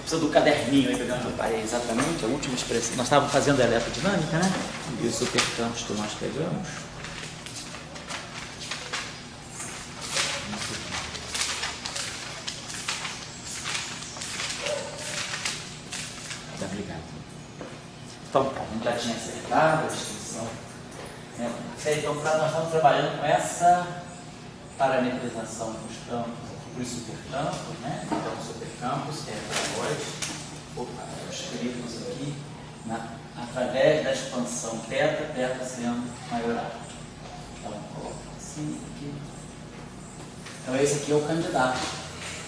precisa do caderninho aí pegando no pai. Exatamente, a última expressão. Nós estávamos fazendo a eletrodinâmica, né? E os supercampos que nós pegamos. Obrigado. Então, a gente já tinha acertado a descrição. Né? Então, nós estamos trabalhando com essa parametrização dos campos, aqui, dos supercampos, né? Então, supercampos, que é escrevemos aqui, através da expansão θ sendo maiorado. Então, coloca assim, aqui. Então, esse aqui é o candidato,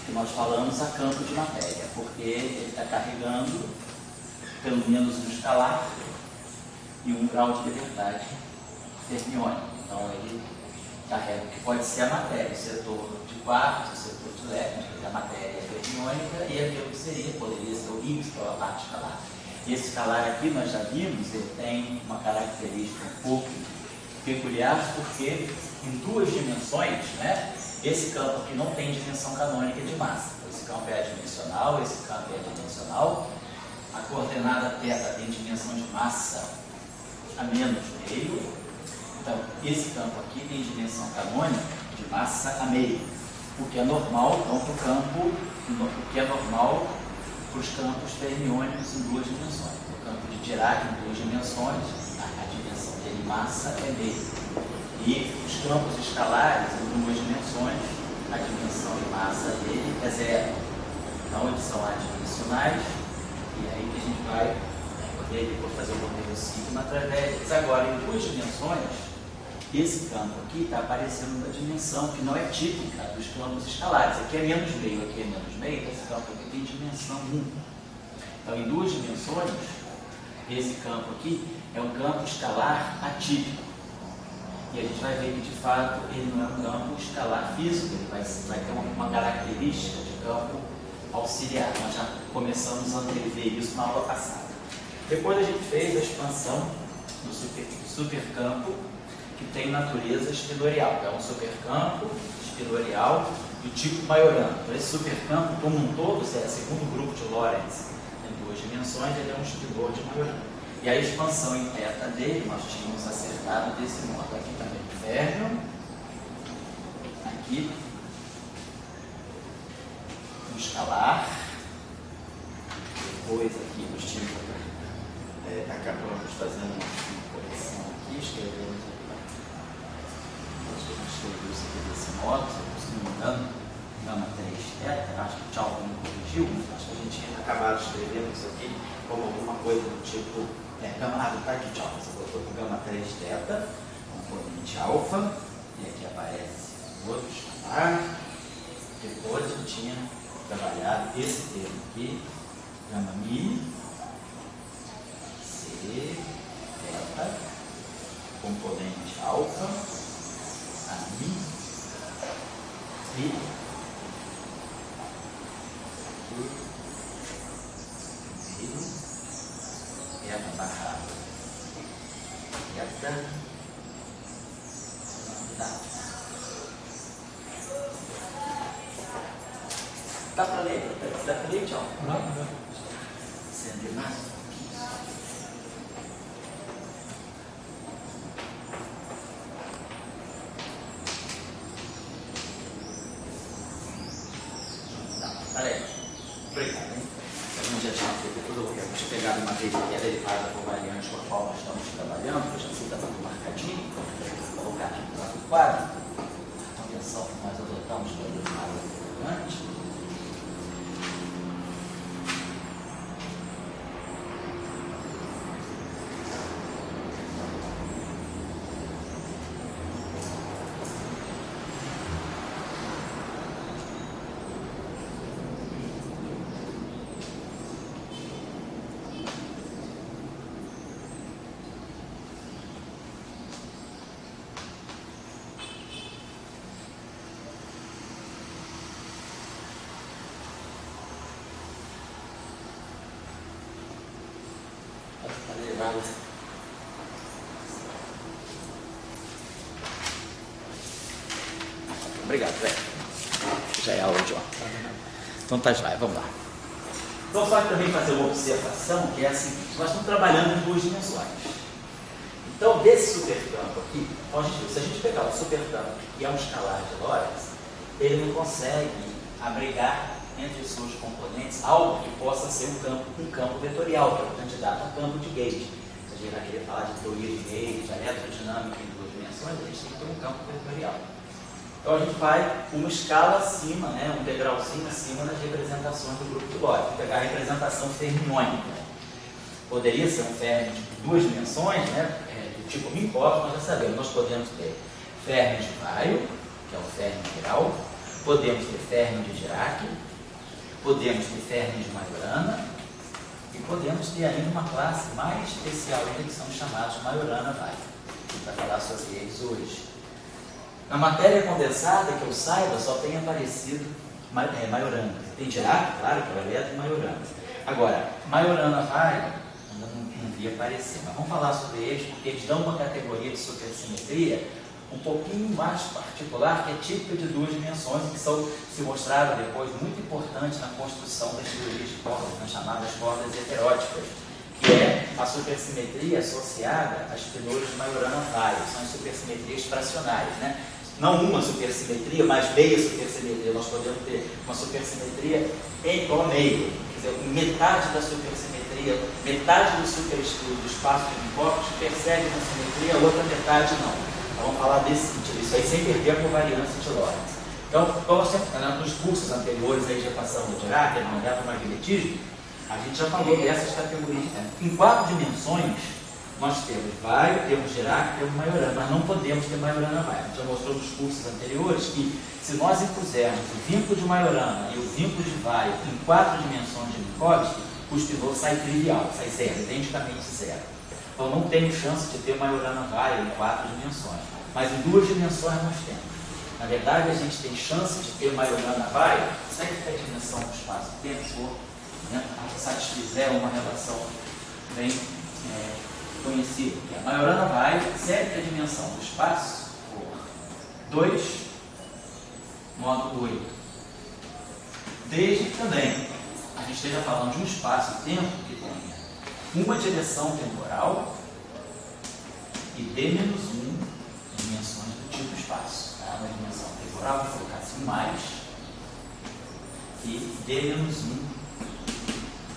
que nós falamos a campo de matéria, porque ele está carregando pelo menos um escalar e um grau de liberdade fermiônica. Então, ele carrega o que pode ser a matéria, o setor de quarto, o setor de Lépide, a matéria fermiônica, e aquilo que seria, poderia ser o Higgs, que é a parte escalar. Esse escalar aqui, nós já vimos, ele tem uma característica um pouco peculiar, porque em duas dimensões, né, esse campo aqui não tem dimensão canônica de massa. Esse campo é adimensional, esse campo é adimensional. A coordenada θ tem dimensão de massa a menos meio. Então, esse campo aqui tem dimensão canônica de massa a meio, o que é normal, então, para o campo, o que é normal para os campos fermiônicos em duas dimensões. O campo de Dirac em duas dimensões, a dimensão dele massa é meio. E os campos escalares em duas dimensões, a dimensão de massa dele é zero. Então, eles são adimensionais, e é aí que a gente vai poder depois fazer o modelo sigma através deles. Agora, em duas dimensões, esse campo aqui está aparecendo na dimensão que não é típica dos campos escalares. Aqui é menos meio, aqui é menos meio, esse campo aqui tem dimensão 1. Então, em duas dimensões, esse campo aqui é um campo escalar atípico. E a gente vai ver que, de fato, ele não é um campo escalar físico, ele vai ter uma característica de campo auxiliar. Nós já começamos a antever isso na aula passada. Depois a gente fez a expansão do supercampo, que tem natureza espinorial. É um supercampo espinorial do tipo Majorano. Então, esse supercampo, como um todo, segundo o grupo de Lorentz, em duas dimensões, ele é um espinor de Majorano. E a expansão em θ dele, nós tínhamos acertado desse modo. Aqui também o férmio, aqui o escalar, depois aqui nós tínhamos, acabamos fazendo uma correção aqui, escrevemos aqui. Acho que a gente escreveu isso aqui desse modo, se não me engano, gama 3θ, acho que o Tchau me corrigiu, acho que a gente tinha acabado escrevendo isso aqui como alguma coisa do tipo, tá aqui Tchau, você botou com gama 3θ, componente alfa, e aqui aparece o outro escalar. Depois eu tinha trabalhado esse termo aqui, gama mi, c, θ, componente alfa, a mi, e θ barra θ. Dá para ler? Dá para ler, Tchau? Não. Acender mais um pouquinho. Tá, peraí. Obrigado, hein? A gente já tinha feito tudo o que a gente pegado uma vez que é derivada por variante com a qual nós estamos trabalhando, que já fica tudo marcadinho. Vou colocar aqui no quadro. A convenção que nós adotamos para derivada antes. Obrigado, velho. Já é a aula de ó. Então tá, vai, vamos lá. Então, só que também fazer uma observação que é a seguinte: nós estamos trabalhando em duas dimensões. Então, desse supercampo aqui, se a gente pegar o supercampo, que é um escalar de Lorentz, ele não consegue abrigar entre os seus componentes algo que possa ser um campo vetorial, que é o candidato a campo de Gauge. Se a gente vai querer falar de teoria de Gauge, de eletrodinâmica em duas dimensões, a gente tem que ter um campo vetorial. Então a gente vai uma escala acima, né, um degrauzinho acima das representações do grupo de Lorentz. Vou pegar a representação fermiônica. Poderia ser um fermi de duas dimensões, né, do tipo Minkowski, nós já sabemos. Nós podemos ter fermi de Weyl, que é o fermi integral, podemos ter fermi de Dirac, podemos ter fermi de Majorana e podemos ter ainda uma classe mais especial ainda, que são chamados Majorana-Weyl. A gente vai falar sobre eles hoje. Na matéria condensada, que eu saiba, só tem aparecido Majorana. Tem Dirac, claro, que é o elétron, e Majorana. Agora, Majorana-Weyl ainda não vi aparecer, mas vamos falar sobre eles porque eles dão uma categoria de supersimetria um pouquinho mais particular, que é típica de duas dimensões e que se mostraram depois muito importantes na construção das teorias de cordas, nas chamadas cordas heteróticas, que é a supersimetria associada às penores de Majorana-Weyl. São as supersimetrias fracionárias, né? Não uma supersimetria, mas meia supersimetria. Nós podemos ter uma supersimetria ao meio, quer dizer, metade da supersimetria, metade do superestudo do espaço de Minkowski persegue uma simetria, a outra metade não. Vamos falar desse sentido, isso aí sem perder a covariância de Lorentz. Então, nos cursos anteriores aí de equação do Dirac, no eletromagnetismo, a gente já falou dessas categorias. Em 4 dimensões, nós temos Weyl, temos Dirac, temos Majorana, mas não podemos ter Majorana-Weyl. A gente já mostrou nos cursos anteriores que, se nós impusermos o vínculo de Majorana e o vínculo de Weyl em 4 dimensões de Minkowski, o spinor sai trivial, sai zero, identicamente zero. Então não temos chance de ter Majorana-Weyl em 4 dimensões, mas em 2 dimensões nós temos. Na verdade, a gente tem chance de ter Majorana-Weyl sempre que a dimensão do espaço-tempo for, né, satisfizer uma relação bem conhecida, que é a Majorana-Weyl sempre que a dimensão do espaço for 2 módulo 8. Desde que também a gente esteja falando de um espaço-tempo que tenha uma direção temporal e d-1 dimensões do tipo espaço. Tá? Uma dimensão temporal, vou colocar assim, mais, e d-1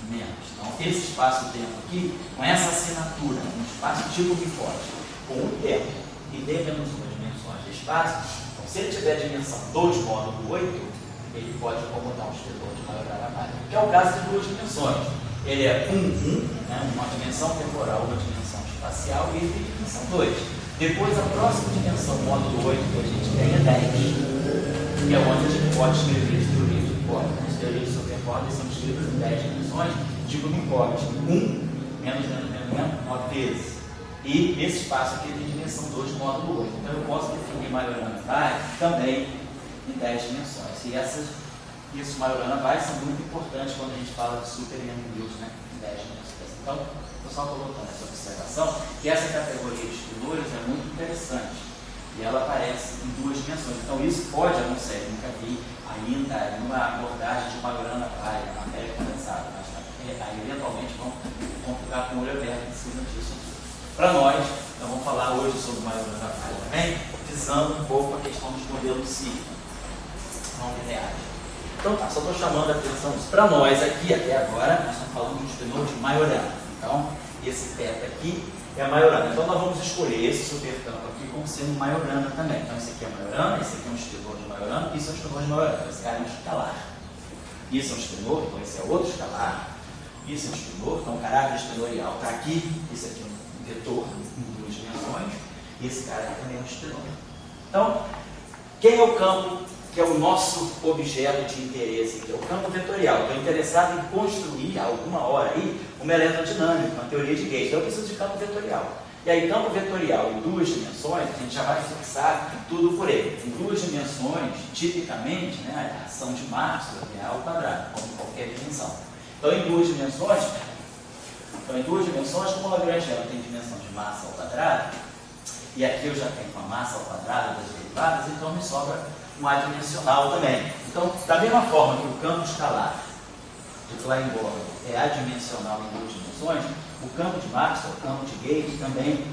menos. Então, esse espaço-tempo aqui, com essa assinatura, um espaço tipo Minkowski, com um tempo e d-1 dimensões de espaço, então, se ele tiver a dimensão 2 módulo 8, ele pode acomodar um spinor de Majorana-Weyl, que é o caso de 2 dimensões. Ele é né, uma dimensão temporal, uma dimensão espacial, e ele tem dimensão 2. Depois, a próxima dimensão, módulo 8, que a gente tem é 10, que é onde a gente pode escrever as teorias de cordas. As teorias de supercordas são escritas em 10 dimensões, tipo Minkowski, 9 vezes. E esse espaço aqui tem dimensão 2, módulo 8. Então, eu posso definir Majorana-Weyl também em 10 dimensões. E esses Majorana-Weyl são muito importantes quando a gente fala de super Yang-Mills, né, em 10 dimensões. Então, eu só estou colocando essa observação, que essa categoria de espinores é muito interessante. E ela aparece em 2 dimensões. Então, isso pode, eu não sei, nunca vi ainda uma abordagem de Majorana-Weyl na matéria condensada, mas aí eventualmente vão ficar com o olho aberto em cima disso. Para nós, então vamos falar hoje sobre Majorana-Weyl também, visando um pouco a questão dos modelos cíclicos não lineares. Então tá, só estou chamando a atenção disso. Para nós aqui, até agora, nós estamos falando de um spinor de Majorana. Então, esse θ aqui é Majorana. Então nós vamos escolher esse supercampo aqui como sendo Majorana também. Então esse aqui é Majorana, esse aqui é um spinor de Majorana, e isso é um spinor de Majorana. Esse cara é um escalar. Isso é um spinor, então esse é outro escalar. Isso é um spinor, então o caráter espinorial está aqui. Esse aqui é um vetor em 2 dimensões. E esse cara aqui também é um spinor. Então, quem é o campo que é o nosso objeto de interesse, que é o campo vetorial? Estou interessado em construir, alguma hora aí, uma eletrodinâmica, uma teoria de Gauge. Então eu preciso de campo vetorial. E aí, campo vetorial em 2 dimensões, a gente já vai fixar tudo por ele. Em 2 dimensões, tipicamente, né, a ação de massa é ao quadrado, como em qualquer dimensão. Então, em 2 dimensões, como a Lagrange tem dimensão de massa ao quadrado, e aqui eu já tenho uma massa ao quadrado das derivadas, então me sobra um adimensional também. Então, da mesma forma que o campo escalar de Klein-Bordel é adimensional em duas dimensões, o campo de Maxwell, o campo de Gauge, também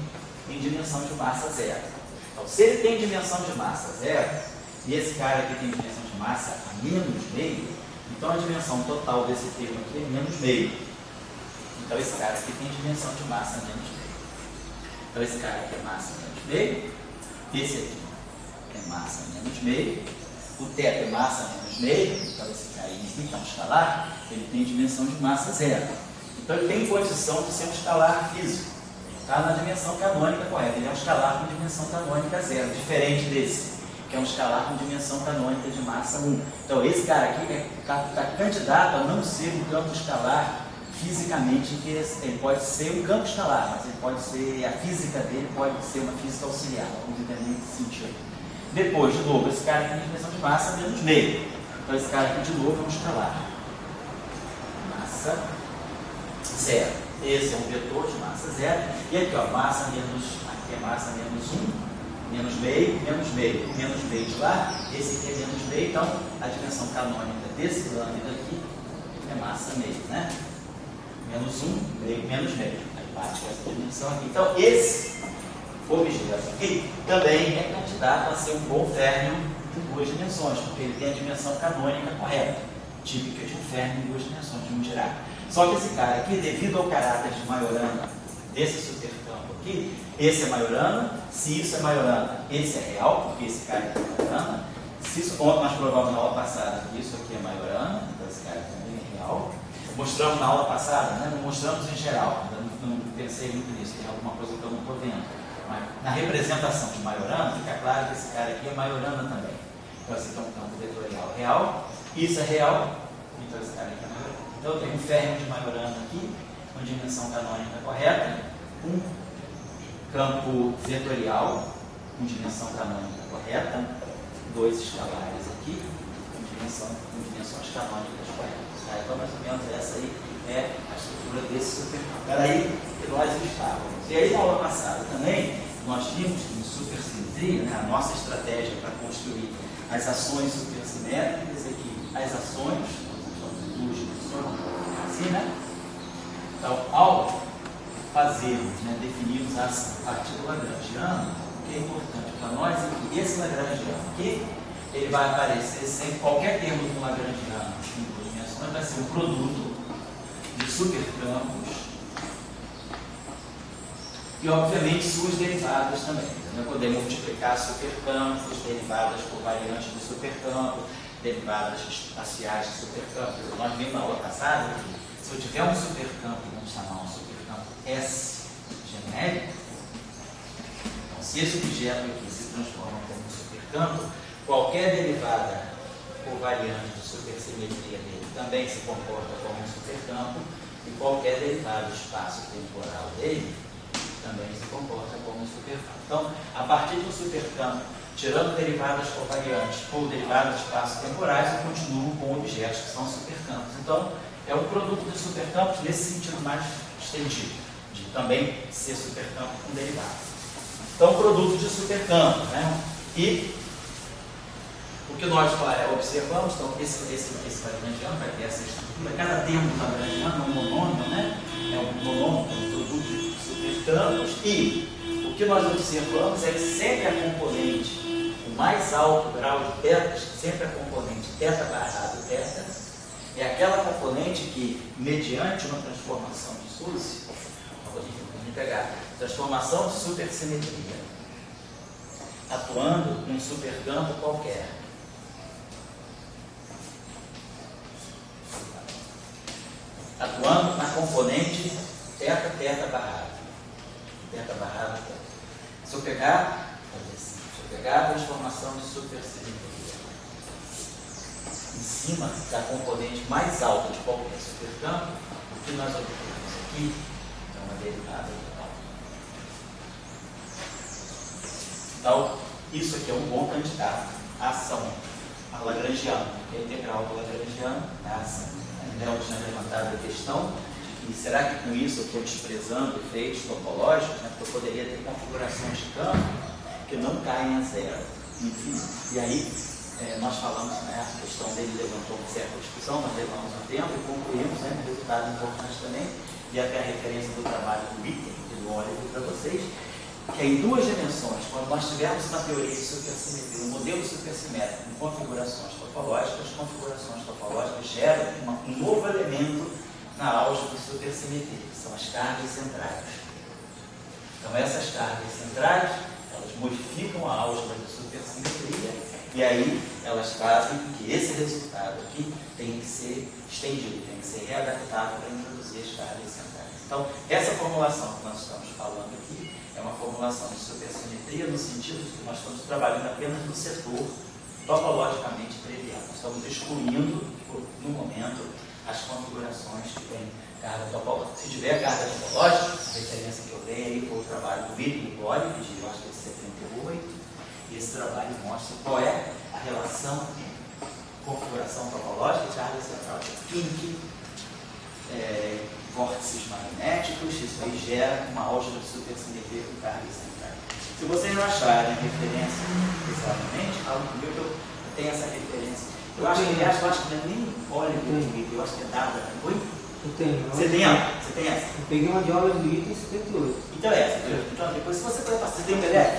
tem dimensão de massa zero. Então, se ele tem dimensão de massa zero, e esse cara aqui tem dimensão de massa a menos meio, então a dimensão total desse termo aqui é menos meio. Então, esse cara aqui tem dimensão de massa menos meio. Então, esse cara aqui é massa menos meio, esse aqui é massa menos meio, o teto é massa menos meio, então esse cara aqui, que é um escalar, ele tem dimensão de massa zero. Então, ele tem condição de ser um escalar físico. Está na dimensão canônica correta. Ele é um escalar com dimensão canônica zero, diferente desse, que é um escalar com dimensão canônica de massa 1. Então, esse cara aqui está candidato a não ser um campo escalar fisicamente, que ele pode ser um campo escalar, mas ele pode ser, a física dele pode ser uma física auxiliar, vamos entender nesse sentido. Depois, de novo, esse cara aqui tem dimensão de massa menos meio. Então, esse cara aqui, de novo, é um escalar. Massa zero. Esse é um vetor de massa zero. E aqui, ó, massa menos, aqui é massa menos 1, menos meio, menos meio de lá. Esse aqui é menos meio, então a dimensão canônica desse lâmina aqui é massa meio, né? Menos 1, meio, menos meio. Aí bate com essa dimensão aqui. Então, esse objeto aqui também é candidato a ser um bom férmio de duas dimensões, porque ele tem a dimensão canônica correta, típica de um férmio em duas dimensões, de um Dirac. Só que esse cara aqui, devido ao caráter de Majorana desse supercampo aqui, esse é Majorana, se isso é Majorana, esse é real, porque esse cara aqui é Majorana. Se isso, nós provamos na aula passada que isso aqui é Majorana, então esse cara também é real. Mostramos na aula passada, né? Não mostramos em geral, não pensei muito nisso, tem alguma coisa que eu não estou vendo. Mas na representação de Majorana, fica claro que esse cara aqui é Majorana também. Então esse aqui é um campo vetorial real, isso é real, então esse cara aqui é Majorana. Então, eu tenho um férmio de Majorana aqui, com dimensão canônica correta, um campo vetorial com dimensão canônica correta, dois escalares aqui com dimensões canônicas corretas. Tá? Então, mais ou menos essa aí é a estrutura desse supercampo. Era aí que nós estávamos. E aí, na aula passada também, nós vimos que em supersimetria, né, a nossa estratégia para construir as ações supersimétricas é que as ações, assim, né? Então, ao fazermos, né, definirmos a ação a partir do Lagrangiano, o que é importante para nós é que esse Lagrangiano aqui, ele vai aparecer sempre, qualquer termo do Lagrangiano em duas dimensões vai ser um produto de supercampos e, obviamente, suas derivadas também. Eu poder multiplicar supercampos, derivadas por variantes do supercampo, derivadas espaciais de supercampo. Nós vimos na aula passada que se eu tiver um supercampo, vamos chamar um supercampo S genérico, então se esse objeto aqui se transforma como um supercampo, qualquer derivada por variante de supersimetria dele também se comporta como um supercampo e qualquer derivada espaço-temporal dele também se comporta como um supercampo. Então, a partir do supercampo, tirando derivadas covariantes ou derivadas espaço-temporais, eu continuo com objetos que são supercampos. Então, é um produto de supercampos nesse sentido mais estendido, de também ser supercampo com derivadas. Então, produto de supercampos, né? E o que nós observamos, então, esse Lagrangiano vai ter essa estrutura, cada termo do Lagrangiano é um monômio, né? É um monômio, é um produto de supercampos, e o que nós observamos é que sempre a componente, o mais alto grau de teta, sempre a componente teta barrado teta, é aquela componente que, mediante uma transformação de SUSE, vamos pegar transformação de supersimetria, atuando num supercampo qualquer, atuando na componente teta barrado. Teta barrado teta. Se eu pegar a transformação de supersimetria em cima da componente mais alta de qualquer supercampo, o que nós obtemos aqui é uma derivada total. Então, isso aqui é um bom candidato à ação, a Lagrangiano, que é a integral do Lagrangiano é a ação. Ainda eu tinha levantado a questão de que será que com isso eu estou desprezando efeitos topológicos, né? Porque eu poderia ter configurações de campo que não caem a zero, enfim. E aí, nós falamos, né, a questão dele levantou uma certa discussão, nós levamos um tempo e concluímos, né, um resultado importante também, e até a referência do trabalho do Witten e do Oliver para vocês, que é em duas dimensões, quando nós tivermos uma teoria de supersimetria, um modelo supersimétrico em configurações topológicas geram um novo elemento na álgebra de supersimetria, que são as cargas centrais. Então essas cargas centrais, elas modificam a álgebra de supersimetria, e aí elas fazem com que esse resultado aqui tenha que ser estendido, tenha que ser readaptado para introduzir as cargas centrais. Então, essa formulação que nós estamos falando aqui é uma formulação de supersimetria no sentido de que nós estamos trabalhando apenas no setor topologicamente trivial. Nós estamos excluindo, no momento, as configurações que têm carga topológica. Se tiver carga topológica, a referência que eu dei aí foi o trabalho do Witten e do Oliver, de eu acho que é de 78, e esse trabalho mostra qual é a relação configuração topológica e carga central. Kink, vórtices magnéticos, isso aí gera uma álgebra de supersimetria com cargas centrais. Se vocês não acharem referência exatamente, falam comigo que eu tenho essa referência. Eu acho que não é nem Oliver, eu acho que é dada. Oi? Eu tenho. Você tem ela? Você tem essa? Eu peguei uma de aula do Witten em 78. Então é essa. Então depois se você passar, você tem um PDF?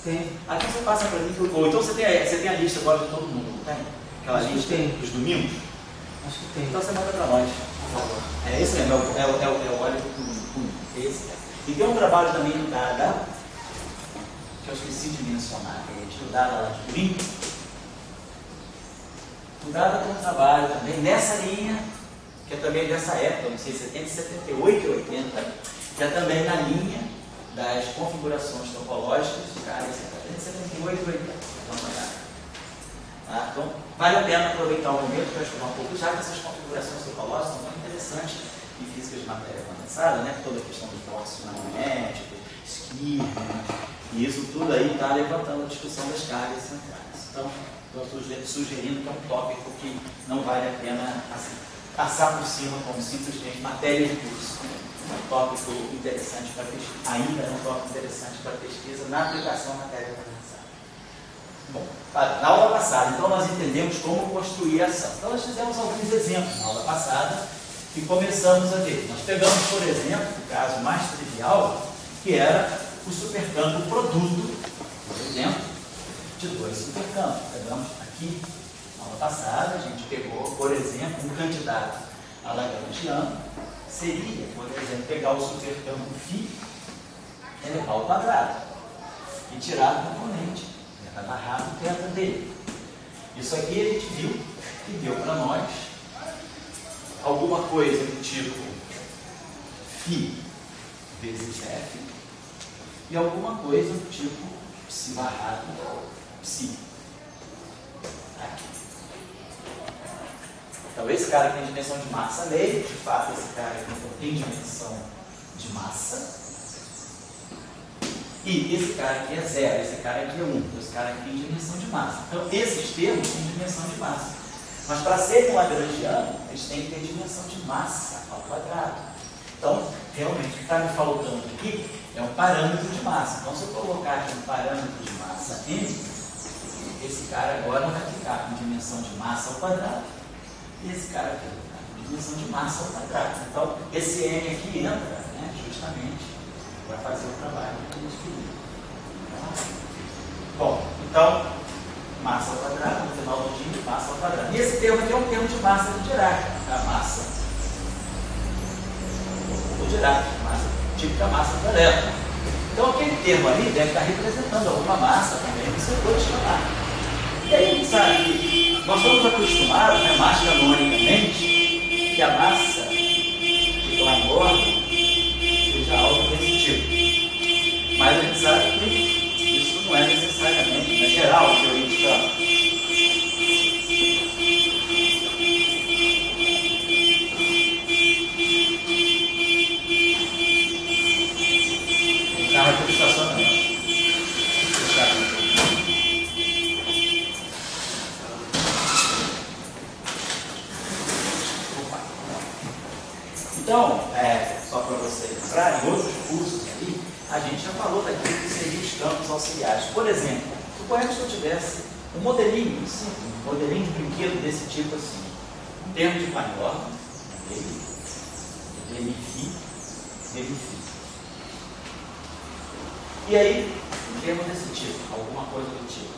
Tem. Aqui você passa para mim, ou então você tem a lista agora de todo mundo, não tem? Aquela lista dos domingos? Acho que tem. Então você manda para nós, por favor. É esse mesmo, é o Oliver Kuhn. Esse é. E tem um trabalho também do Dada, que eu esqueci de mencionar, que é o Dada lá de Turim. O Dada tem um trabalho também nessa linha, que é também dessa época, não sei se é entre 78 e 80, que é também na linha das configurações topológicas de cargas centrais, entre 78 e 80. Tá? Então, vale a pena aproveitar o momento para estudar um pouco, já que essas configurações topológicas são muito interessantes em física de matéria condensada, né? Toda a questão dos vórtices magnéticos, Skir, e isso tudo aí está levantando a discussão das cargas centrais. Então, estou sugerindo que é um tópico que não vale a pena assim, passar por cima como simplesmente matéria de curso. Um tópico interessante para pesquisa, ainda é um tópico interessante para pesquisa na aplicação da matéria condensada. Bom, na aula passada, então nós entendemos como construir a ação. Então nós fizemos alguns exemplos na aula passada e começamos a ver. Nós pegamos, por exemplo, o caso mais trivial, que era o supercampo produto, por exemplo, de dois supercampos. Pegamos aqui, na aula passada, a gente pegou, por exemplo, um candidato a lagrangiano, seria, por exemplo, pegar o supercampo φ, elevar ao quadrado e tirar o componente, amarrar o tetra dele. Isso aqui a gente viu que deu para nós alguma coisa do tipo φ vezes f e alguma coisa do tipo psi barrado psi. Aqui. Então esse cara tem dimensão de massa meio, de fato esse cara aqui tem dimensão de massa. E esse cara aqui é 0, esse cara aqui é 1, esse cara aqui tem dimensão de massa. Então esses termos têm dimensão de massa. Mas para serem lagrangianos, eles têm que ter dimensão de massa ao quadrado. Então, realmente, o que está me faltando aqui é um parâmetro de massa. Então, se eu colocar aqui um parâmetro de massa m, esse cara agora vai ficar com dimensão de massa ao quadrado. E esse cara aqui vai ficar com dimensão de massa ao quadrado. Então, esse m aqui entra, né, justamente para fazer o trabalho que a gente queria. Bom, então, massa ao quadrado, no final do dia, massa ao quadrado. E esse termo aqui é um termo de massa de Dirac, a massa do Dirac, massa, típica massa do elétron. Então, aquele termo ali deve estar representando alguma massa também no setor escalar. E aí, a gente sabe que nós estamos acostumados, né, mais canonicamente, que a massa que lá engorda seja algo desse tipo. Mas a gente sabe que isso não é necessariamente, né, geral, teoria de campo. O carro aqui do estacionamento. Então, só para vocês lembrarem, em outros cursos ali, a gente já falou daquilo que seriam os campos auxiliares. Por exemplo, suponhamos que eu tivesse Um modelinho simples, um modelinho de brinquedo desse tipo assim. Um termo de maior, demi-fi. E aí, um termo desse tipo, alguma coisa do tipo.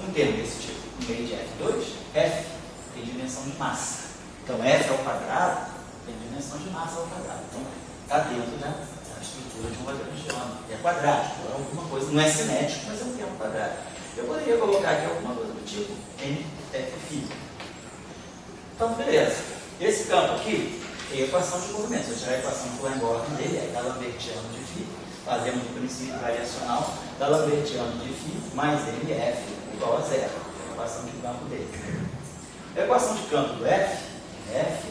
Um termo desse tipo, em meio de F2, F tem dimensão de massa. Então, F ao quadrado tem dimensão de massa ao quadrado. Então, está dentro da estrutura de um Lagrangiano. É quadrático, é alguma coisa, não é simétrico, mas é um termo quadrado. Eu poderia colocar aqui alguma coisa do tipo NFφ. Então, beleza. Esse campo aqui é a equação de movimento. Se eu tirar a equação de Langordon dele, é D'Alembertiano de φ, fazemos o princípio variacional, D'Alembertiano de φ mais MF igual a zero. É a equação de campo dele. A equação de campo do F, F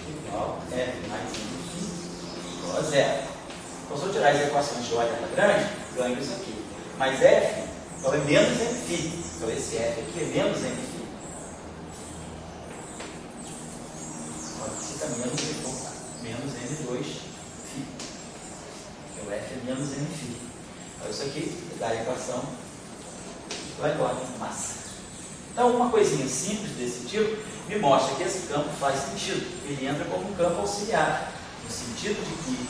igual a F mais Mφ igual a zero. Então, se eu tirar as equações de ordem Lagrange, ganho isso aqui. Mas F então é menos Mφ. Então, esse F aqui é menos Mφ. Fica menos M2φ. O F é menos Mφ. Então, isso aqui dá a equação vai embora de massa. Então, uma coisinha simples desse tipo me mostra que esse campo faz sentido. Ele entra como um campo auxiliar, no sentido de que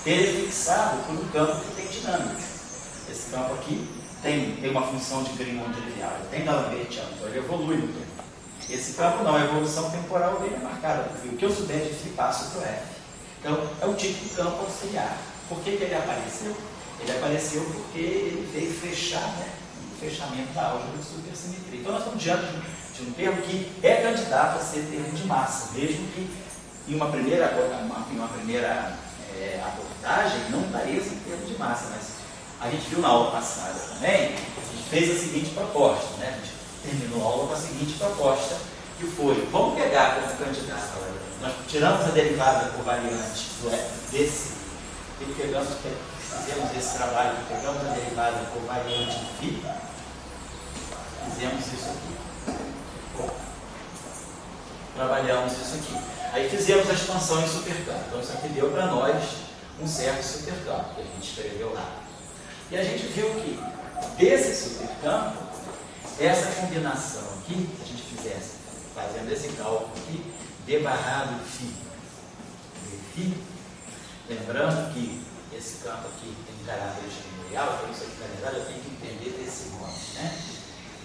ele é fixado por um campo que tem dinâmica. Esse campo aqui tem uma função de Green trivial, ele tem D'Alembertiano, então ele evolui no tempo. Esse campo não, a evolução temporal dele é marcada por φ. O que eu souber de φ passa para o F. Então, é o tipo de campo auxiliar. Por que ele apareceu? Ele apareceu porque ele veio fechar, o fechamento da álgebra de supersimetria. Então, nós estamos diante de um termo que é candidato a ser termo de massa, mesmo que em uma primeira abordagem não pareça um termo de massa, mas a gente viu na aula passada também, a gente fez a seguinte proposta, A gente terminou a aula com a seguinte proposta, que foi, vamos pegar como candidato, nós tiramos a derivada por variante desse, e fizemos esse trabalho, pegamos a derivada por variante de φ, fizemos isso aqui. Bom, trabalhamos isso aqui. Aí fizemos a expansão em supercampo. Então isso aqui deu para nós um certo supercampo, que a gente escreveu lá. E a gente viu que desse supercampo, essa combinação aqui, se a gente fizesse, fazendo esse cálculo aqui, d barrado φ, dφ, lembrando que esse campo aqui tem caráter exponencial, então isso aqui, na verdade, eu tenho que entender desse modo,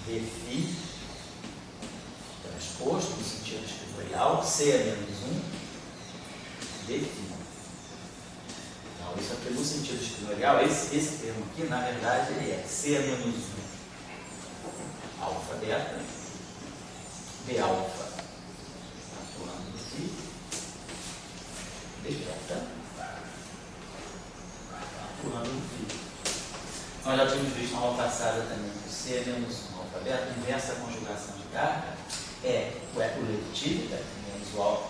dφ transposto no sentido exponencial, c é menos 1, dφ. Então, isso aqui no sentido exponencial, esse termo aqui, na verdade, ele é c é menos 1, alfa beta, b alfa, atuando no φ, b beta, atuando no φ. Nós já tínhamos visto na aula passada também que o c é menos 1, alfa beta, inversa conjugação de carga, é o leptílica, menos o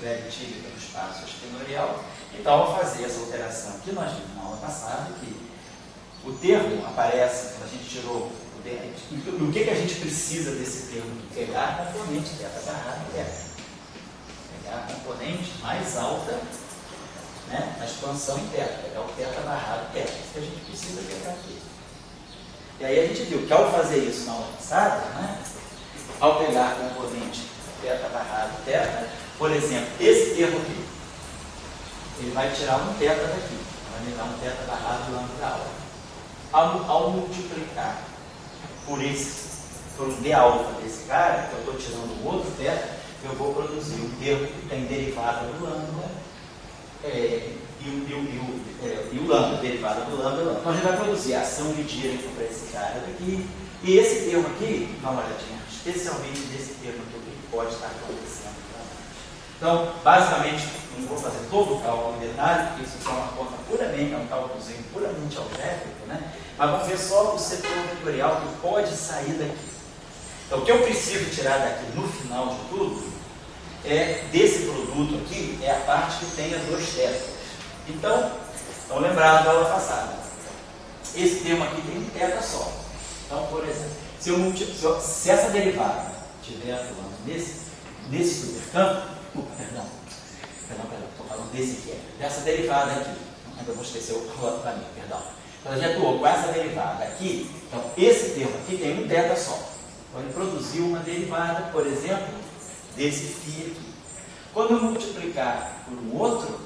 leptílica no espaço exponencial. Então, ao fazer essa alteração que nós vimos na aula passada, que o termo aparece, quando a gente tirou o que a gente precisa desse termo? Pegar a componente θ barrada θ. Pegar a componente mais alta, na expansão em θ. Pegar o θ barrado θ. Isso que a gente precisa pegar aqui. E aí a gente viu que ao fazer isso na aula passada, ao pegar a componente θ barrado θ, por exemplo, esse termo aqui, ele vai tirar um θ daqui. Vai me dar um θ barrado lambda alfa. Ao multiplicar por um d alfa desse cara, que eu estou tirando um outro θ, eu vou produzir um termo que tem derivada do lambda e o lambda, derivada do lambda. Então a gente vai produzir a ação de direito para esse cara daqui. E esse termo aqui, dá uma olhadinha, especialmente desse termo aqui, o que pode estar acontecendo. Então, basicamente, não vou fazer todo o cálculo em detalhe, porque isso é uma conta puramente, é um cálculozinho puramente algébrico, mas vamos ver só o setor vetorial que pode sair daqui. Então, o que eu preciso tirar daqui no final de tudo é desse produto aqui, é a parte que tem as duas tetas. Então, estão lembrados da aula passada. Esse termo aqui tem um teta só. Então, por exemplo, se essa derivada estiver atuando nesse supercampo, perdão, estou falando desse aqui, dessa derivada aqui, ainda vou esquecer o outro para mim, perdão. Então, a gente atuou com essa derivada aqui, então esse termo aqui tem um θ só. Então ele produziu uma derivada, por exemplo, desse φ aqui. Quando eu multiplicar por um outro,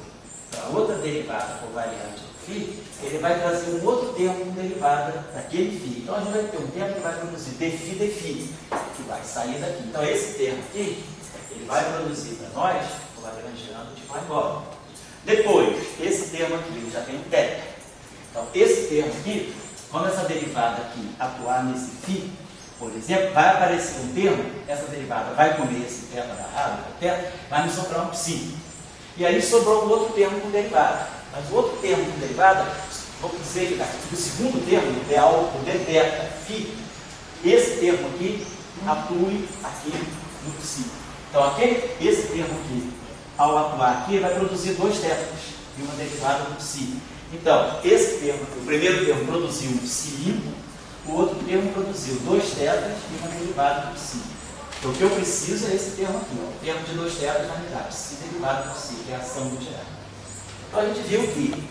a outra derivada covariante do φ, ele vai trazer um outro termo com derivada daquele φ. Então a gente vai ter um termo que vai produzir dφ, que vai sair daqui. Então esse termo aqui, ele vai produzir para nós, covariante de igual. Depois, esse termo aqui, já tem um θ. Então esse termo aqui, quando essa derivada aqui atuar nesse φ, por exemplo, vai aparecer um termo, essa derivada vai comer esse θ barrado, vai me sobrar um psi. E aí sobrou um outro termo com derivada. Mas o outro termo com derivada, vamos dizer que o segundo termo, o dβ φ, esse termo aqui atue aqui no psi. Então esse termo aqui, ao atuar aqui, vai produzir dois θs e uma derivada do psi. Então, esse termo, o primeiro termo produziu um psi limpo, o outro termo produziu dois θs e uma derivada do psi. Então, o que eu preciso é esse termo aqui. Ó. O termo de dois θs vai me dar psi derivada do psi, que é a ação do Dirac. Então, a gente viu que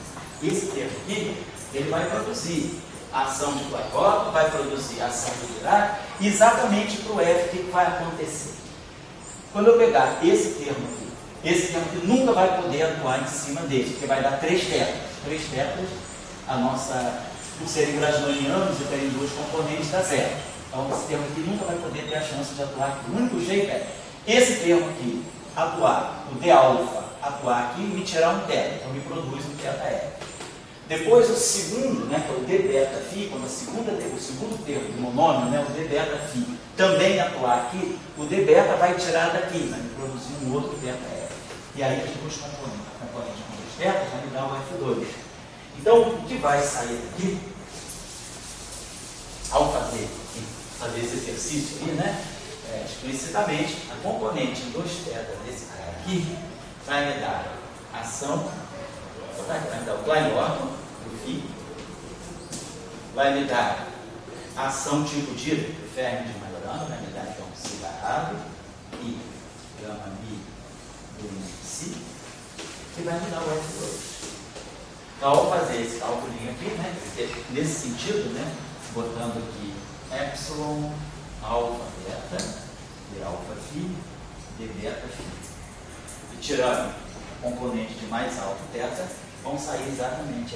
esse termo aqui, ele vai produzir a ação de Platon, vai produzir a ação do Dirac, e exatamente para o F, o que vai acontecer? Quando eu pegar esse termo aqui nunca vai poder atuar em cima dele, porque vai dar três θs. Três θs, por serem brasilianos e terem duas componentes, dá zero. Então, esse termo aqui nunca vai poder ter a chance de atuar aqui. O único jeito é esse termo aqui atuar, o d-alfa atuar aqui e me tirar um θ. Então, me produz um θf. Depois, o segundo, né, que é o dβ-φ, quando o segundo termo do monômio, né, o dβ-φ, também atuar aqui, o dβ vai tirar daqui, vai me produzir um outro θf. E aí, as duas componentes com dois θs vai me dar o F2. Então, o que vai sair daqui, ao fazer esse exercício aí, né, explicitamente, a componente 2θ desse cara aqui vai me dar a ação, vai me dar o Klein-Orton do φ, vai me dar a ação tipo de Fermi de Majorana, vai me dar então psi barrado e gama mi do psi, e vai me dar o F2. Então, ao fazer esse cálculo aqui, né, nesse sentido, né, botando aqui epsilon, alfa, beta, de alfa φ, de beta φ. E tirando a componente de mais alto θ, vão sair exatamente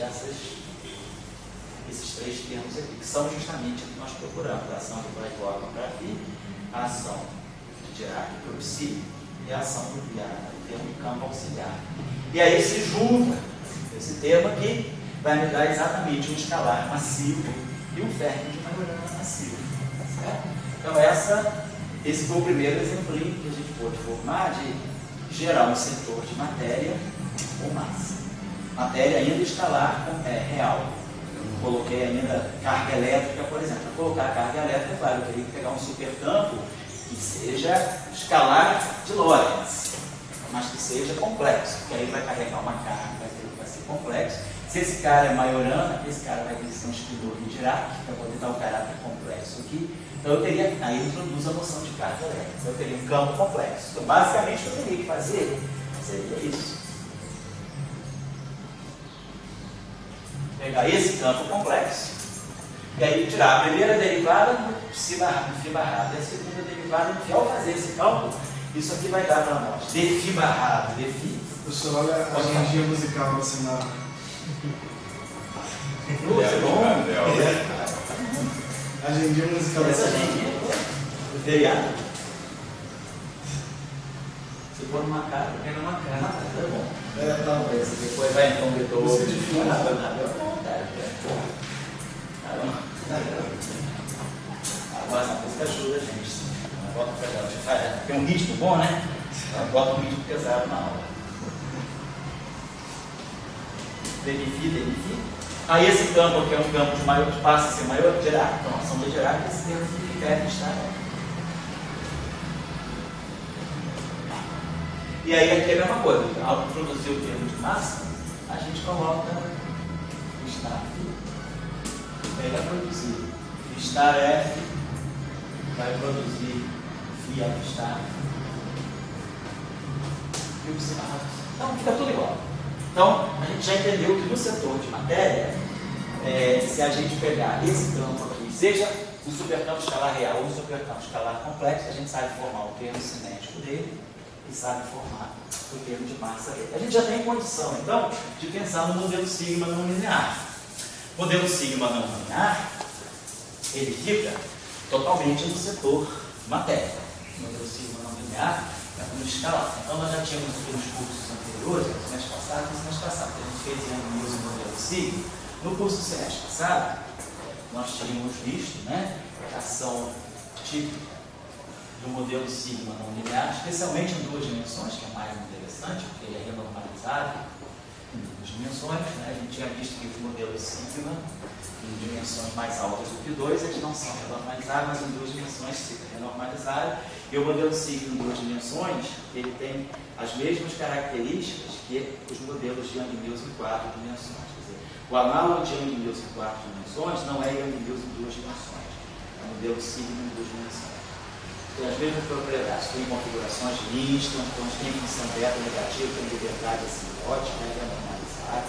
esses três termos aqui, que são justamente o que nós procuramos: a ação de Platon para φ, a ação de Dirac para o psi e a ação do termo de campo auxiliar. E aí se junta esse termo aqui, vai me dar exatamente um escalar massivo e um Fermi de Majorana massivo. Certo? Então, esse foi o primeiro exemplinho que a gente pôde formar de gerar um setor de matéria ou massa. Matéria ainda escalar real. Eu não coloquei ainda carga elétrica, por exemplo. Para colocar carga elétrica, claro, eu teria que pegar um supercampo que seja escalar de Lorentz, mas que seja complexo, porque aí vai carregar uma carga, vai ser complexo. Se esse cara é Majorana, esse cara vai ter que ser um escritor de Dirac, para poder dar o caráter complexo aqui. Então eu teria, aí eu introduzo a noção de carga elétrica. Então eu teria um campo complexo. Então basicamente o que eu teria que fazer seria isso. Pegar esse campo complexo, e aí tirar a primeira derivada do φ barrado, e a segunda derivada do φ. Ao fazer esse cálculo, isso aqui vai dar para nós dφ barrado, dφ. Professor, olha a agendinha musical no sinal. Agendinha musical Essa agendinha do feriado. Se for numa casa, é numa casa, tá bom. Tá bom. Depois vai então ver todo. Você difícil. Agora essa música ajuda a gente. Tem um ritmo bom, né? Bota um ritmo pesado na aula. dφ. Aí esse campo aqui é um campo de maior, que passa a ser maior que Dirac. Então, a ação de Dirac, esse termo significa F está. E aí aqui é a mesma coisa. Ao introduzir o termo de massa, a gente coloca o estar aqui. Ele vai produzir estar F, vai produzir F estar e o psi barrado. Então fica tudo igual. Então a gente já entendeu que no setor de matéria, se a gente pegar esse campo aqui, seja Um supercampo escalar real ou um supercampo escalar complexo, a gente sabe formar o termo cinético dele e sabe formar o termo de massa dele. A gente já tem condição, então, de pensar no modelo sigma não linear. O modelo sigma não linear, ele fica totalmente no setor matéria. O modelo sigma não linear é no escalar. Então, nós já tínhamos aqui nos cursos anteriores, no semestre passado, que a gente fez em uso do modelo sigma. No curso do semestre passado, nós tínhamos visto, né, a ação típica do modelo sigma não linear, especialmente em duas dimensões, que é mais interessante, porque ele é renormalizado em duas dimensões. Né? A gente tinha visto que os modelos sigma, em dimensões mais altas do que 2, eles não são renormalizados, mas em duas dimensões fica renormalizado. E o modelo sigma em duas dimensões, ele tem as mesmas características que os modelos de Young-Mills em 4 dimensões. Quer dizer, o análogo de Young-Mills em 4 dimensões não é Young-Mills em 2 dimensões. É o modelo sigma em 2 dimensões. Tem as mesmas propriedades, tem configurações listas, então tem função beta negativa, tem liberdade assimbótica, é normalizada.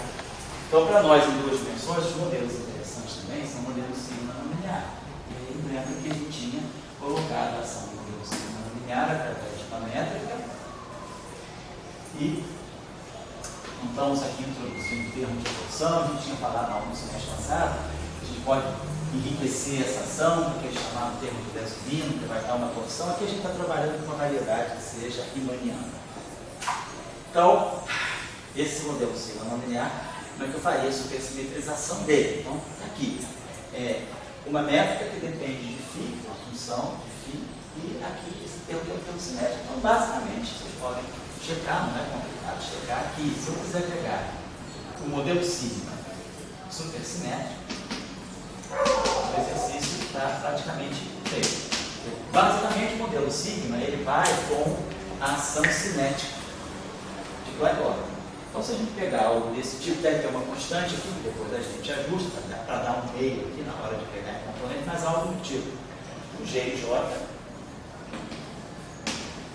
Então, para nós, em 2 dimensões, os modelos interessantes também são modelos sigma não linear. E aí, lembra que a gente tinha colocado a ação do modelo sigma não linear através de uma métrica. E estamos aqui introduzindo o termo de evolução. A gente tinha falado no semestre passado que a gente pode enriquecer essa ação, que é chamado termo de Desolino, que vai dar uma torção. Aqui a gente está trabalhando com uma variedade que seja riemanniana. Então, esse modelo sigma não linear, como é que eu faria a supersimetrização dele? Então, aqui é uma métrica que depende de φ, uma função de φ, e aqui esse termo é o termo simétrico. Então, basicamente, vocês podem checar, não é complicado checar aqui. Se eu quiser pegar o modelo sigma supersimétrico, o exercício está praticamente feito. Basicamente, o modelo sigma ele vai com a ação cinética de Gleiborg. Então, se a gente pegar algo desse tipo, deve ter uma constante aqui, depois a gente ajusta para dar um meio aqui na hora de pegar a componente, mas algo do tipo o GJ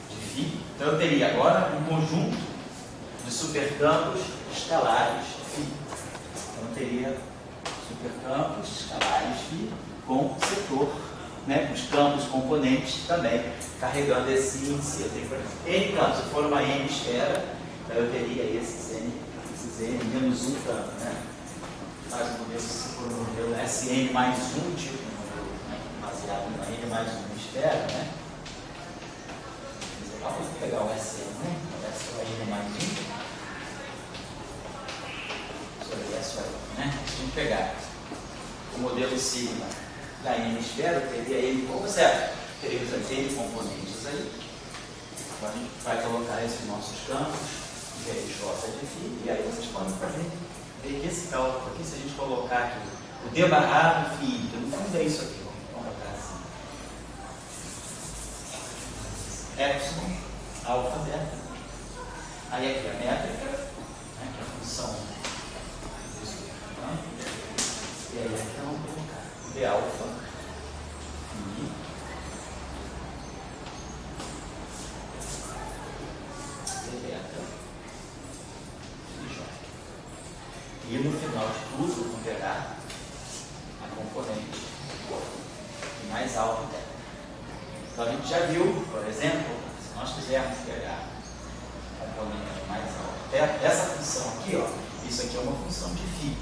de φ. Então, eu teria agora um conjunto de supercampos escalares φ. Então, eu teria supercampos escalares φ com setor, né, com os campos componentes também carregando esse índice. Eu tenho, por exemplo, N campos, se for uma N esfera, eu teria esses N menos um campo, né? Faz um modelo, se for um modelo SN mais um tipo de modelo, né, baseado em N mais uma esfera, né? Vamos pegar o SN, né? O N mais um. Né? Se a gente pegar o modelo sigma da N esfera, eu teria ele como certo. Teríamos N componentes aí. Então a gente vai colocar esses nossos campos, J de φ, e aí vocês podem fazer, ver que esse cálculo aqui, se a gente colocar aqui o D barrado φ, que no fundo é isso aqui, vamos colocar assim. Epsilon, alfa, beta. Aí aqui a métrica, né, que é a função. E aí aqui vamos colocar B alfa e B beta e J. E no final de tudo, vamos pegar a componente mais alta dela. Então a gente já viu, por exemplo, se nós quisermos pegar a componente mais alta, essa função aqui, ó, isso aqui é uma função de φ.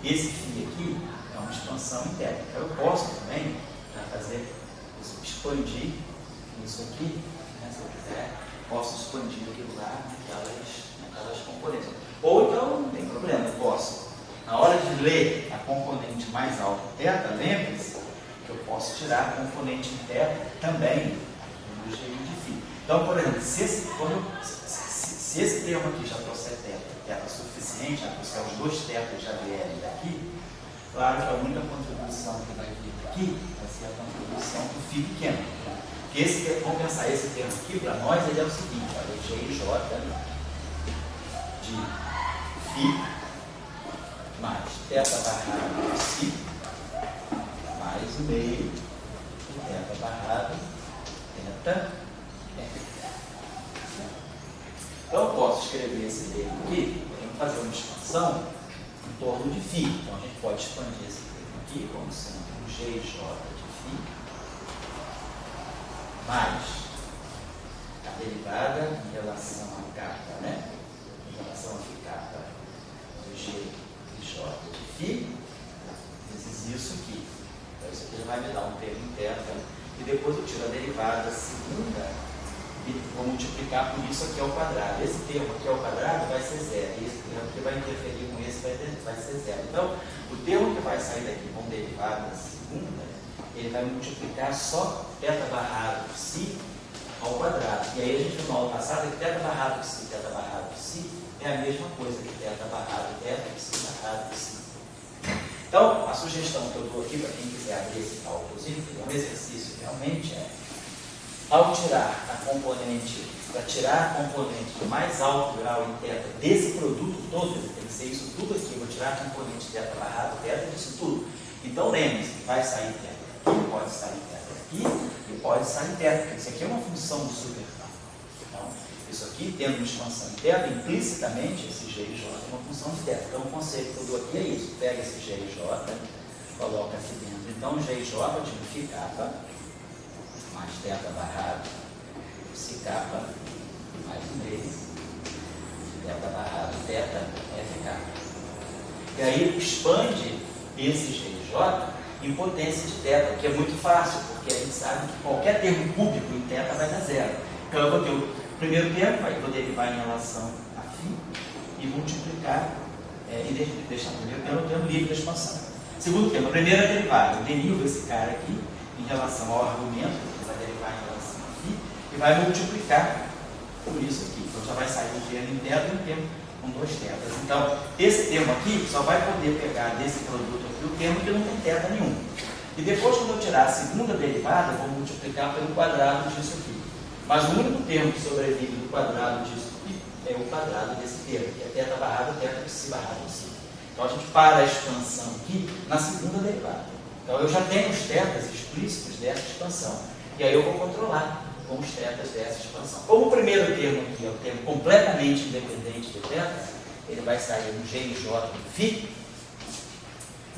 Esse φ aqui é uma expansão interna. Eu posso também fazer isso, expandir isso aqui, né, se eu quiser, posso expandir aquilo lá naquelas componentes. Ou então, não tem problema, eu posso, na hora de ler a componente mais alta θ, lembre-se que eu posso tirar a componente θ também do GI de φ. Então, por exemplo, se esse termo aqui já trouxer θ suficiente, já trouxer os dois θs já vierem daqui, claro que a única contribuição que vai vir daqui vai ser a contribuição do φ pequeno. Porque vamos pensar, esse termo aqui, para nós, ele é o seguinte, olha, o GJ de φ mais θ barrado de φ mais o meio de θ barrado θ. Então eu posso escrever esse termo aqui, podemos fazer uma expansão em torno de φ. Então a gente pode expandir esse termo aqui como sendo um GJ de φ mais a derivada em relação a kappa, né? Em relação a φ kappa do GJ de φ, vezes isso aqui. Então isso aqui já vai me dar um termo interno, e depois eu tiro a derivada segunda e vou multiplicar por isso aqui ao quadrado. Esse termo aqui ao quadrado vai ser zero, e esse termo que vai interferir com esse vai ser zero. Então, o termo que vai sair daqui com derivada segunda, ele vai multiplicar só θ barrado por si ao quadrado. E aí a gente viu na aula passada que θ barrado por si, θ barrado por si é a mesma coisa que θ barrado, θ por si barrado por si. Então, a sugestão que eu dou aqui para quem quiser abrir esse cálculozinho, que é um exercício realmente, ao tirar a componente, para tirar a componente de mais alto grau em θ desse produto todo, tem que ser isso tudo aqui, vou tirar a componente θ barrado, θ disso tudo. Então, lembre-se que vai sair θ aqui, pode sair θ aqui e pode sair θ, porque isso aqui é uma função do superfã. Então, isso aqui, tendo uma expansão em θ, implicitamente esse GJ é uma função de θ. Então, o conceito que eu dou aqui é isso. Pega esse GJ, coloca aqui dentro. Então, GJ de φ kappa mais θ barrado π kappa mais um meio θ barrado θ F kappa. E aí, expande esse GJ em potência de θ, que é muito fácil, porque a gente sabe que qualquer termo cúbico em θ vai dar zero. Então, eu vou ter o primeiro termo, vou derivar em relação a φ e multiplicar, e deixar o primeiro termo livre da expansão. Segundo termo, a primeira derivada, eu derivo esse cara aqui em relação ao argumento, que vai derivar em relação a φ, e vai multiplicar por isso aqui. Então, já vai sair um termo inteiro e um termo com dois θs. Então, esse termo aqui só vai poder pegar desse produto aqui o termo que não tem θ nenhum. E depois, quando eu tirar a segunda derivada, eu vou multiplicar pelo quadrado disso aqui. Mas o único termo que sobrevive do quadrado disso aqui é o quadrado desse termo, que é θ barrado, θ π barrado π. Então, a gente para a expansão aqui na segunda derivada. Então, eu já tenho os θs explícitos dessa expansão. E aí eu vou controlar com os θs dessa expansão. Como o primeiro termo aqui é o termo completamente independente de θ, ele vai sair um GJ de φ.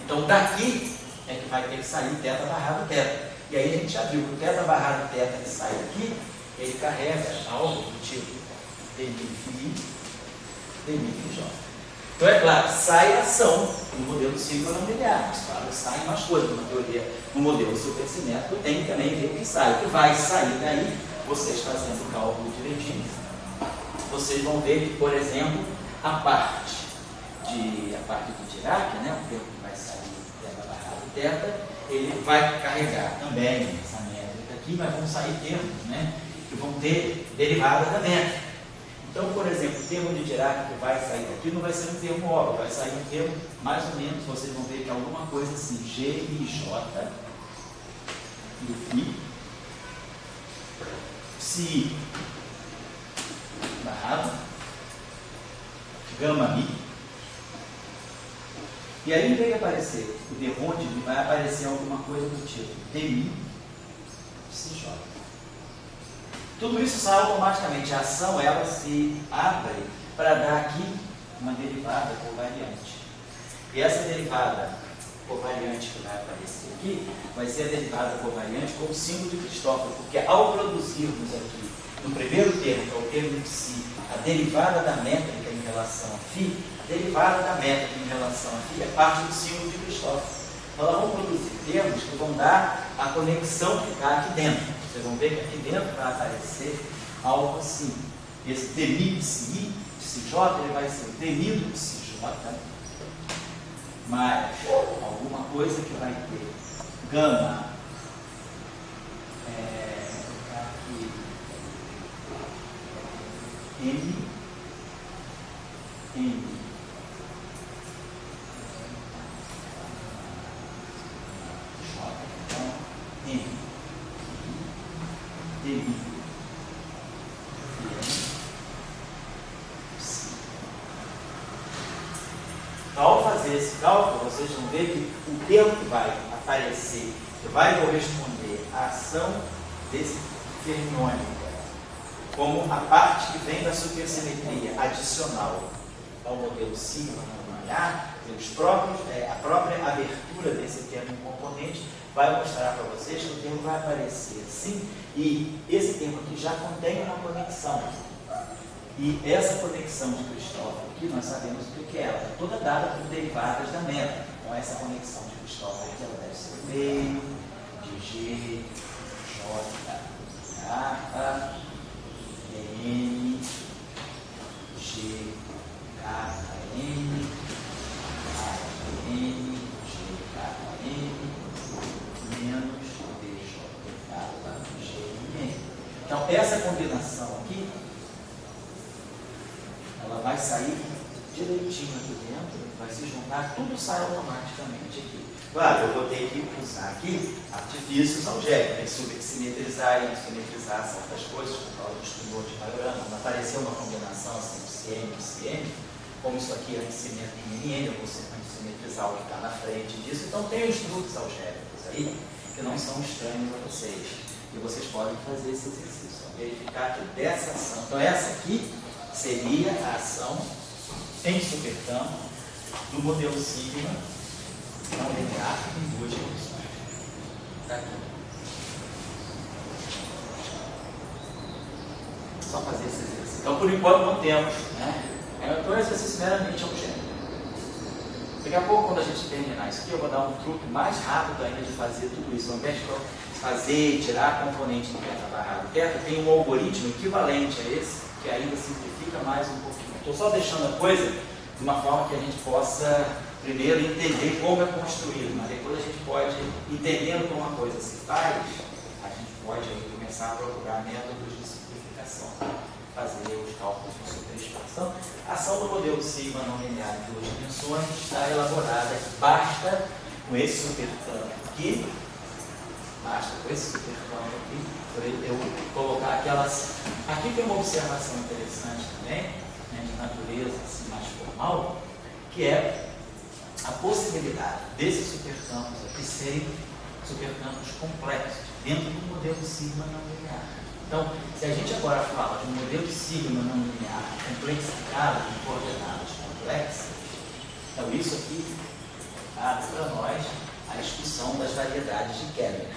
Então, daqui é que vai ter que sair θ barrado θ. E aí a gente já viu que o θ barrado θ que sai daqui, ele carrega algo do tipo dmi φ j. Então, é claro, sai ação no modelo sigma não linear, mas claro, saem mais coisas. Na teoria, no modelo supersimétrico, tem que também ver o que sai. O que vai sair daí, vocês fazendo o cálculo direitinho, vocês vão ver que, por exemplo, a parte de Dirac, né, o termo que vai sair θ barrado θ, ele vai carregar também essa métrica aqui, mas vão sair termos, né, que vão ter derivada da métrica. Então, por exemplo, o termo de Dirac que vai sair daqui não vai ser um termo óbvio, vai sair um termo mais ou menos, vocês vão ver que é alguma coisa assim, GIJ do φ, psi barrado, gama mi. E aí, em vez de aparecer o derronde, vai aparecer alguma coisa do tipo dmi psi j. Tudo isso sai automaticamente. A ação, ela se abre para dar aqui uma derivada covariante. E essa derivada covariante que vai aparecer aqui, vai ser a derivada covariante com o símbolo de Cristóforo, porque ao produzirmos aqui, no primeiro termo, que é o termo de si, a derivada da métrica em relação a φ, a derivada da métrica em relação a φ é parte do símbolo de Cristóforo. Então, nós vamos produzir termos que vão dar a conexão que está aqui dentro. Vocês vão ver que aqui dentro vai aparecer algo assim. Esse dmi psi, psi-j, ele vai ser dmi do psi-j, mais alguma coisa que vai ter gama, aqui, m, ao fazer esse cálculo, vocês vão ver que o termo que vai aparecer, que vai corresponder à ação desse fermiônico, como a parte que vem da supersimetria adicional ao modelo sigma não linear, a própria abertura desse termo componente vai mostrar para vocês que o termo vai aparecer assim, e esse termo aqui já contém uma conexão. E essa conexão de Cristóvão aqui, nós sabemos o que é ela, é toda dada por derivadas da meta. Então essa conexão de Cristóvão aqui, ela deve ser meio de G, J, K, N, G, K, N, A, N, G, K, N, menos DJ, K, G, N. Então, essa combinação aqui, ela vai sair direitinho aqui dentro, vai se juntar, tudo sai automaticamente aqui. Claro, eu vou ter que usar aqui artifícios algébricos, simetrizar e simetrizar certas coisas, por causa do estudo de paralelo. Quando apareceu uma combinação assim, CM e CM, como isso aqui é antissimêtrico em N, eu vou simetrizar o que está na frente disso. Então, tem os truques algébricos aí, que não são estranhos a vocês. E vocês podem fazer esse exercício, verificar que dessa ação. Então, essa aqui seria a ação em supercampo do modelo sigma não linear em duas dimensões. Tá aqui. Só fazer esse exercício. Então, por enquanto, não temos, né? Então, é um exercício meramente algébrico. Daqui a pouco, quando a gente terminar isso aqui, eu vou dar um truque mais rápido ainda de fazer tudo isso. Ao invés de fazer, tirar componente do beta barrado beta, tem um algoritmo equivalente a esse, que ainda simplifica mais um pouquinho. Estou só deixando a coisa de uma forma que a gente possa primeiro entender como é construído, mas depois a gente pode, entendendo como uma coisa se faz, a gente pode aí começar a procurar métodos de simplificação, fazer os cálculos de superexpansão. A ação do modelo sigma não linear em duas dimensões está elaborada, basta com esse supercampo aqui, eu colocar aquelas. Aqui tem uma observação interessante também, né, de natureza assim, mais formal, que é a possibilidade desses supercampos aqui serem supercampos complexos dentro do modelo sigma não linear. Então, se a gente agora fala de um modelo sigma não linear complexificado em coordenadas complexas, então isso aqui abre para nós a discussão das variedades de Keller.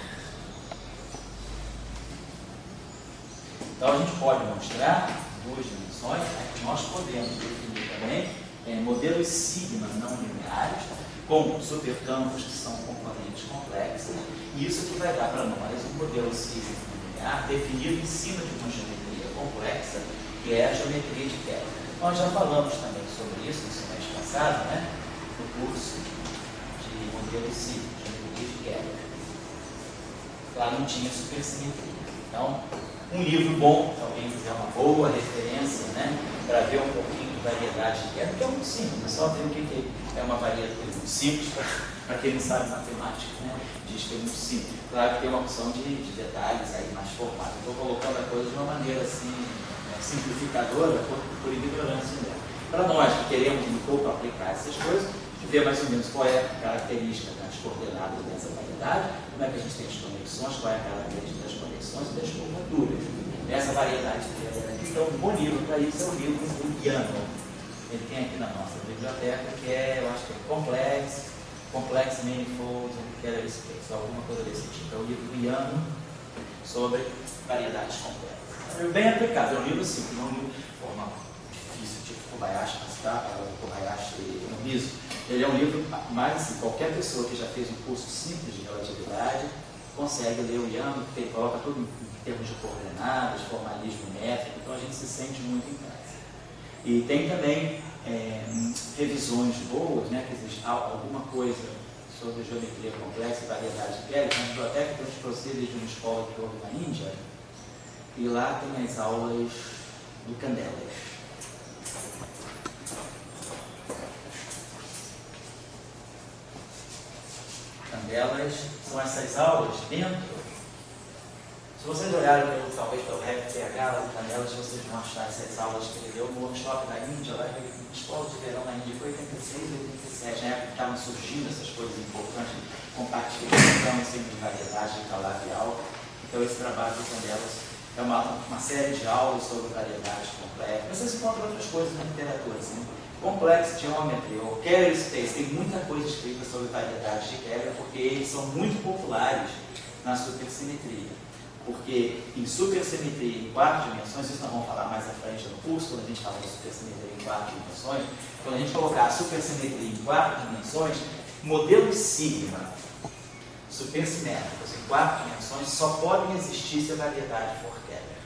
Então a gente pode mostrar duas dimensões, nós podemos definir também modelos sigma não lineares com supercampos que são componentes complexos, e isso que vai dar para nós um modelo sigma não linear definido em cima de uma geometria complexa, que é a geometria de Keller. Nós já falamos também sobre isso no semestre passado, né, no curso de modelo sigma, geometria de Keller. Lá não tinha supersimetria. Então, um livro bom, se alguém quiser uma boa referência, né, para ver um pouquinho de variedade de Keller, que é muito simples, é só ver o que é uma variedade muito simples, para quem não sabe matemática, né, diz que é muito simples. Claro que tem uma opção de detalhes aí mais formados. Estou colocando a coisa de uma maneira assim, simplificadora, por ignorância dela. Para nós que queremos um pouco aplicar essas coisas, ver mais ou menos qual é a característica das coordenadas dessa variedade, como é que a gente tem as conexões, qual é a característica das conexões e das curvaturas. Essa variedade de aqui, então, um bom livro para isso é o livro do Yano. Ele tem aqui na nossa biblioteca, que é, eu acho que é Complex Manifold Keller Space, alguma coisa desse tipo. É o livro do Yano sobre variedades complexas. É bem aplicado, é um livro simples, não é um livro de forma difícil, tipo Kobayashi, Kobayashi no Miso. Ele é um livro, mais assim, qualquer pessoa que já fez um curso simples de relatividade consegue ler o Yano, porque ele coloca tudo em termos de coordenadas, formalismo métrico, então a gente se sente muito em casa. E tem também revisões boas, né, que existe alguma coisa sobre geometria complexa e variedade de Keller, na biblioteca tem os procedimentos de uma escola que houve na Índia, e lá tem as aulas do Candelas. Candelas são essas aulas dentro. Se vocês olharem talvez pelo REP-PH lá do Candelas, vocês vão achar essas aulas que ele deu no workshop da Índia, lá na escola de verão na Índia, foi 86, 87, na época que estavam surgindo essas coisas importantes, compartilhação, ensino de variedade calavial. Então esse trabalho do Candelas é uma série de aulas sobre variedades complexas. Vocês encontram outras coisas na literatura, assim, Complexity Geometry ou Keller Space, tem muita coisa escrita sobre variedades de Keller, porque eles são muito populares na supersimetria. Porque em supersimetria em 4 dimensões, isso nós vamos falar mais à frente no curso, quando a gente fala de supersimetria em 4 dimensões, quando a gente colocar a supersimetria em 4 dimensões, modelos sigma supersimétricos em 4 dimensões só podem existir se a variedade for Keller.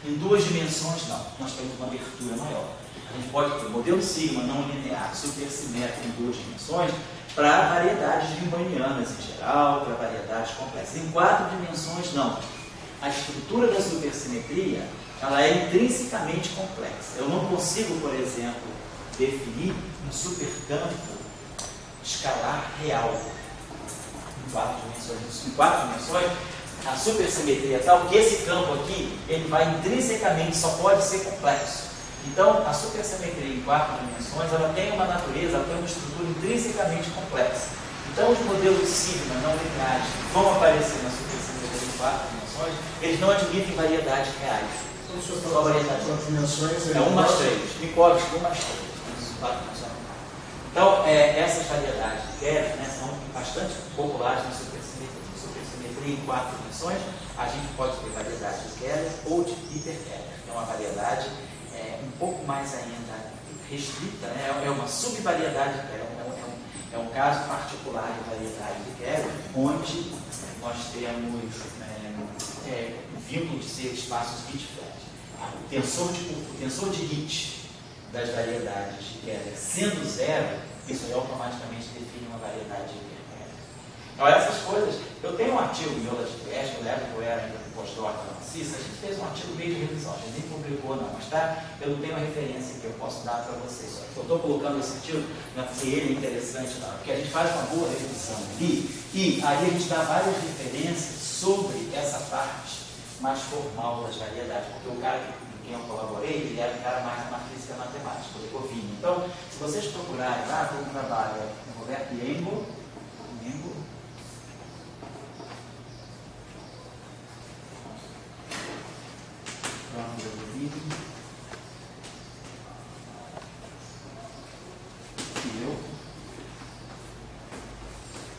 Em 2 dimensões, não. Nós temos uma abertura maior. A gente pode ter modelo sigma não linear supersimétrico em 2 dimensões para variedades riemannianas em geral, para variedades complexas. Em 4 dimensões, não. A estrutura da supersimetria ela é intrinsecamente complexa. Eu não consigo, por exemplo, definir um supercampo escalar real em 4 dimensões. Em 4 dimensões, a supersimetria é tal que esse campo aqui ele vai intrinsecamente, só pode ser complexo. Então, a supersimetria em 4 dimensões ela tem uma natureza, ela tem uma estrutura intrinsecamente complexa. Então, os modelos sigma não lineares que vão aparecer na supersimetria em 4 dimensões, eles não admitem variedades reais. Então, se eu falar variedade 4 dimensões, é 1 mais 3. Minkowski, 1 mais 3. 4 dimensões. Então, essas variedades de Keller, né, são bastante populares na supersimetria. Supersimetria em 4 dimensões, a gente pode ter variedade de Keller ou de hiperkeller. É uma variedade um pouco mais ainda restrita, né? É uma subvariedade de Keller, é um caso particular de variedade de Keller, onde nós temos vínculo de ser espaços Ricci-Flat. O tensor de Ricci das variedades de Keller sendo 0, isso aí automaticamente define uma variedade de Keller. Então, essas coisas, eu tenho um artigo em Aula de Teste, eu lembro que eu era ainda no pós-doc na CIS, a gente fez um artigo meio de revisão, a gente nem publicou não, mas tá, eu não tenho uma referência que eu posso dar para vocês. Eu estou colocando esse artigo, não é porque ele é interessante não, porque a gente faz uma boa revisão ali, e aí a gente dá várias referências sobre essa parte mais formal das variedades, porque o cara com quem eu colaborei, ele era um cara mais na física matemática, o Ecovinho. Então, se vocês procurarem lá, tem um trabalho do Roberto Yengo,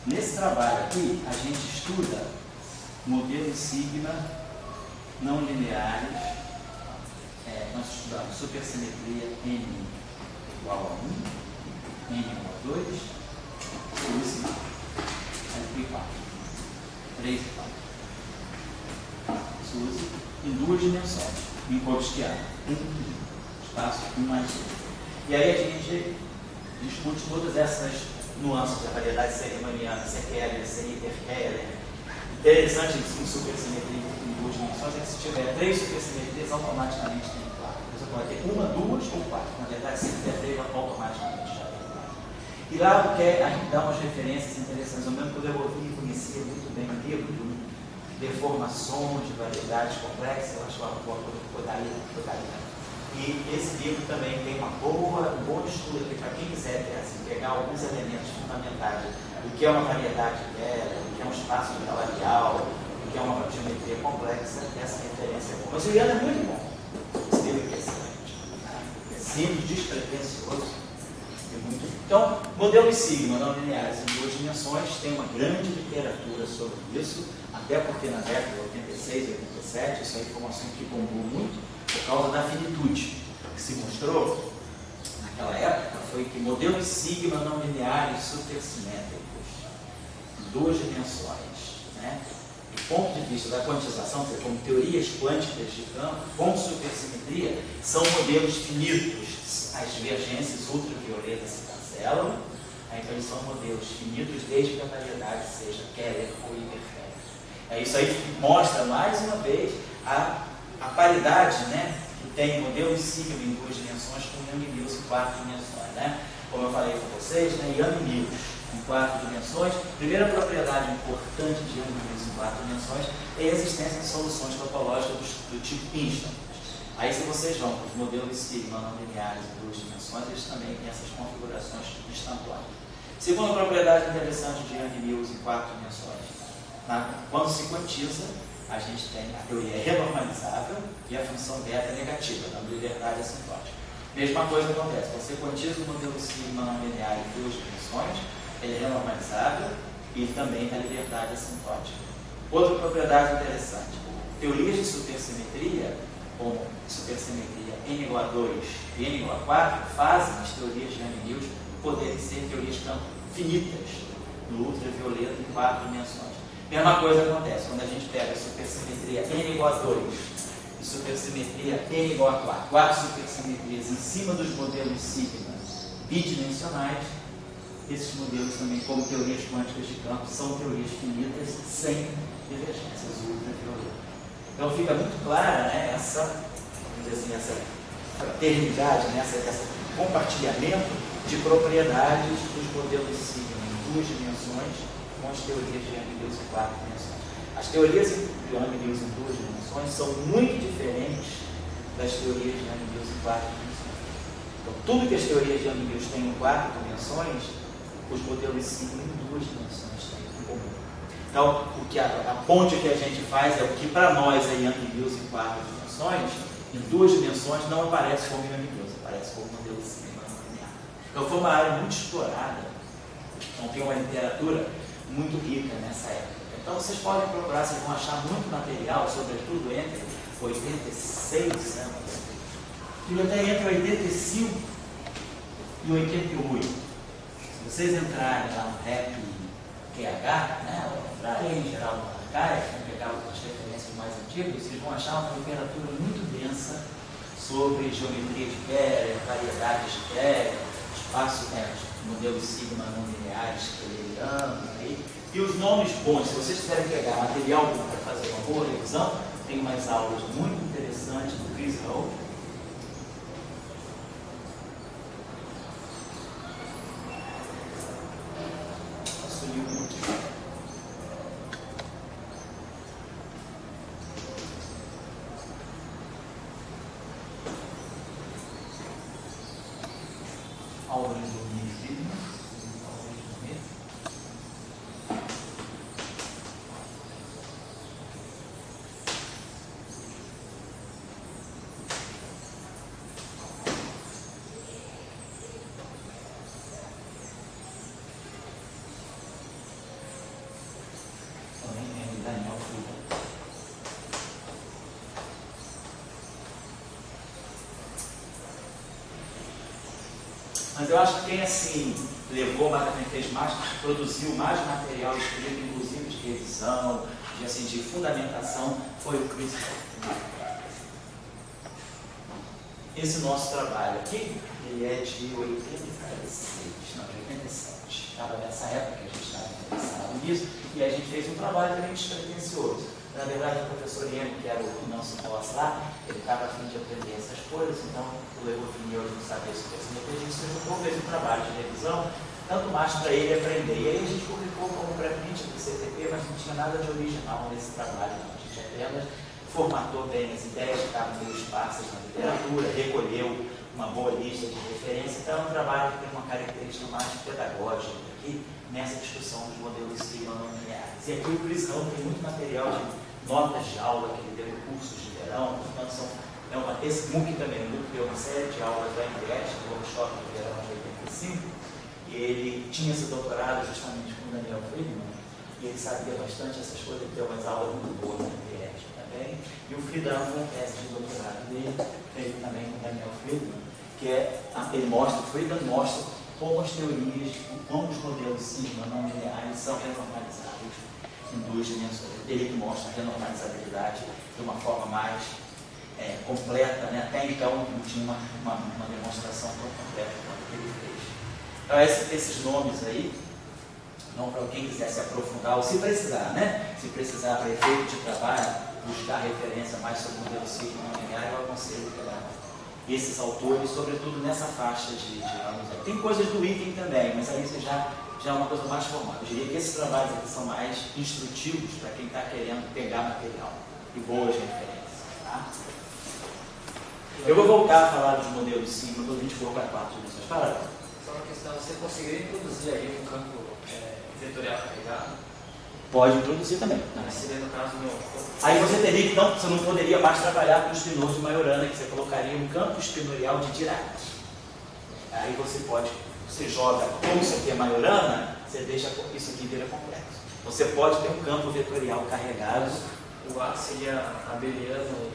nesse trabalho aqui, a gente estuda modelos sigma não lineares. Nós estudamos supersimetria n igual a 1, n igual a 2, SUSE, e 4. 3 e 4. SUSE em 2 dimensões, minkowskiano, espaço 1 mais 1. E aí a gente discute todas essas nuances da variedade ser riemanniana, ser Keller, ser hiperkeller. Interessante em supersimetria em 2 dimensões é que se tiver 3 supersimetrias, automaticamente tem 4. Você pode ter 1, 2 ou 4. Na verdade, se tiver 3, automaticamente já tem 4. E lá a gente dá umas referências interessantes. Eu mesmo quando eu ouvi e conhecia muito bem o livro de deformações de variedades complexas, eu acho que eu vou dar ali. E esse livro também tem um bom estudo aqui para quem quiser pegar alguns elementos fundamentais do que é uma variedade de Keller, do que é um espaço salarial, do que é uma geometria complexa. Essa referência é boa. Mas o Ian é muito bom. Esse livro é excelente. É simples, despretensioso. Então, modelos sigma não lineares em 2 dimensões, tem uma grande literatura sobre isso, até porque na década de 86 e 87, isso aí foi um assunto que bombou muito, por causa da finitude. O que se mostrou naquela época foi que modelos sigma não lineares supersimétricos, em 2 dimensões, né? Do ponto de vista da quantização, como teorias quânticas de campo, com supersimetria, são modelos finitos. As divergências ultravioletas se cancelam, então eles são modelos finitos desde que a variedade seja Keller ou hiperkeller. Isso aí mostra mais uma vez a paridade, né, que tem modelos sigma em 2 dimensões com Yang-Mills em 4 dimensões. Né? Como eu falei com vocês, né, Yang-Mills em 4 dimensões, primeira propriedade importante de Yang-Mills em 4 dimensões é a existência de soluções topológicas do tipo Instant. Aí, se vocês vão para os modelos sigma não lineares em 2 dimensões, eles também têm essas configurações instantuárias. Segunda propriedade interessante de Yang-Mills em 4 dimensões. Quando se quantiza, a gente tem a teoria renormalizável e a função beta negativa, dando liberdade assintótica. Mesma coisa acontece, você quantiza o modelo sigma não linear em duas dimensões, ele é normalizável e também tem a liberdade assintótica. Outra propriedade interessante, teorias de supersimetria, como supersimetria n igual a 2 e n igual a 4, fazem as teorias de Young-Mills poderem ser teorias de campo finitas, no ultravioleta em 4 dimensões. Mesma coisa acontece quando a gente pega a supersimetria n igual a 2 e supersimetria n igual a 4, 4 supersimetrias em cima dos modelos sigma bidimensionais. Esses modelos também, como teorias quânticas de campo, são teorias finitas sem divergências ultravioletas. Então fica muito clara, né, essa, vamos dizer assim, essa fraternidade, né, esse compartilhamento de propriedades dos modelos sigma em 2 dimensões com as teorias de Young-Mills em 4 dimensões. As teorias de Young-Mills em 2 dimensões são muito diferentes das teorias de Young-Mills em 4 dimensões. Então, tudo que as teorias de Young-Mills têm em 4 dimensões, os modelos sigma em 2 dimensões têm em comum. Então, a ponte que a gente faz é o que para nós é Young-Mills em 4 dimensões, em 2 dimensões não aparece como Young-Mills, aparece como modelo sigma não linear. Então, foi uma área muito explorada, então tem uma literatura muito rica nessa época. Então, vocês podem procurar, vocês vão achar muito material, sobretudo entre 86, né? E até entre 85 e 88. Se vocês entrarem lá no REP-QH, né, ou entrarem em geral no arcaico, pegar as referências mais antigas, vocês vão achar uma literatura muito densa sobre geometria de Kerr, variedades de Kerr, espaço, modelos sigma não lineares keylerianos, aí. E os nomes bons, se vocês quiserem pegar material bom para fazer uma boa revisão, tem umas aulas muito interessantes do Chris Hall. Passo o livro aqui. Aulas do Friedman. Mas eu acho que quem assim levou, quem fez mais, produziu mais material escrito, inclusive de revisão, de fundamentação, foi o Chris Hall. Esse nosso trabalho aqui, ele é de 86, não, de 87. Estava nessa época que a gente estava interessado nisso, e a gente fez um trabalho também despretensioso. Na verdade, o professor Ieno, que era o nosso boss lá, ele estava a fim de aprender essas coisas, então o Lego Fineu não sabia se fosse disso, ele fez um trabalho de revisão, tanto mais para ele aprender. E aí a gente publicou como pré-print do CTP, mas não tinha nada de original nesse trabalho, não. A gente apenas formatou bem as ideias que estavam meio esparsas na literatura, recolheu uma boa lista de referência, então é um trabalho que tem uma característica mais pedagógica aqui, nessa discussão dos modelos sigma não lineares. E aqui o Chris Hall tem muito material de notas de aula que ele deu em cursos de verão, portanto, esse MOOC também, o MOOC deu uma série de aulas da MDS, do workshop de verão de 85, e ele tinha esse doutorado justamente com o Daniel Friedman, e ele sabia bastante essas coisas, ele deu umas aulas muito boas na MDS também, e o Friedan foi um teste de doutorado dele, feito também com o Daniel Friedman, que o Friedan mostra como as teorias, como os modelos sigma não lineares são renormalizáveis em 2 dimensões. Ele que mostra a renormalizabilidade de uma forma mais completa, né? Até então não tinha uma demonstração tão completa quanto que ele fez. Então esses nomes aí, não para quem quiser se aprofundar, ou se precisar, né? Se precisar para efeito de trabalho, buscar referência mais sobre o modelo sigma não linear, eu aconselho pegar esses autores, sobretudo nessa faixa de anos. Tem coisas do item também, mas aí você já é uma coisa mais formal. Eu diria que esses trabalhos aqui são mais instrutivos para quem está querendo pegar material e boas referências. Tá? Eu vou voltar a falar dos modelos sigma quando a gente for para 4 dimensões. Fala. Só uma questão, você conseguiria introduzir aí um campo vetorial carregado? Pode introduzir também. Mas seria no caso meu. Aí você teria que você não poderia mais trabalhar com o espinor de Majorana, que você colocaria um campo espinorial de Dirac. Aí você joga, como isso aqui é Majorana, você deixa isso aqui vira complexo. Você pode ter um campo vetorial carregado. O A seria abeliano.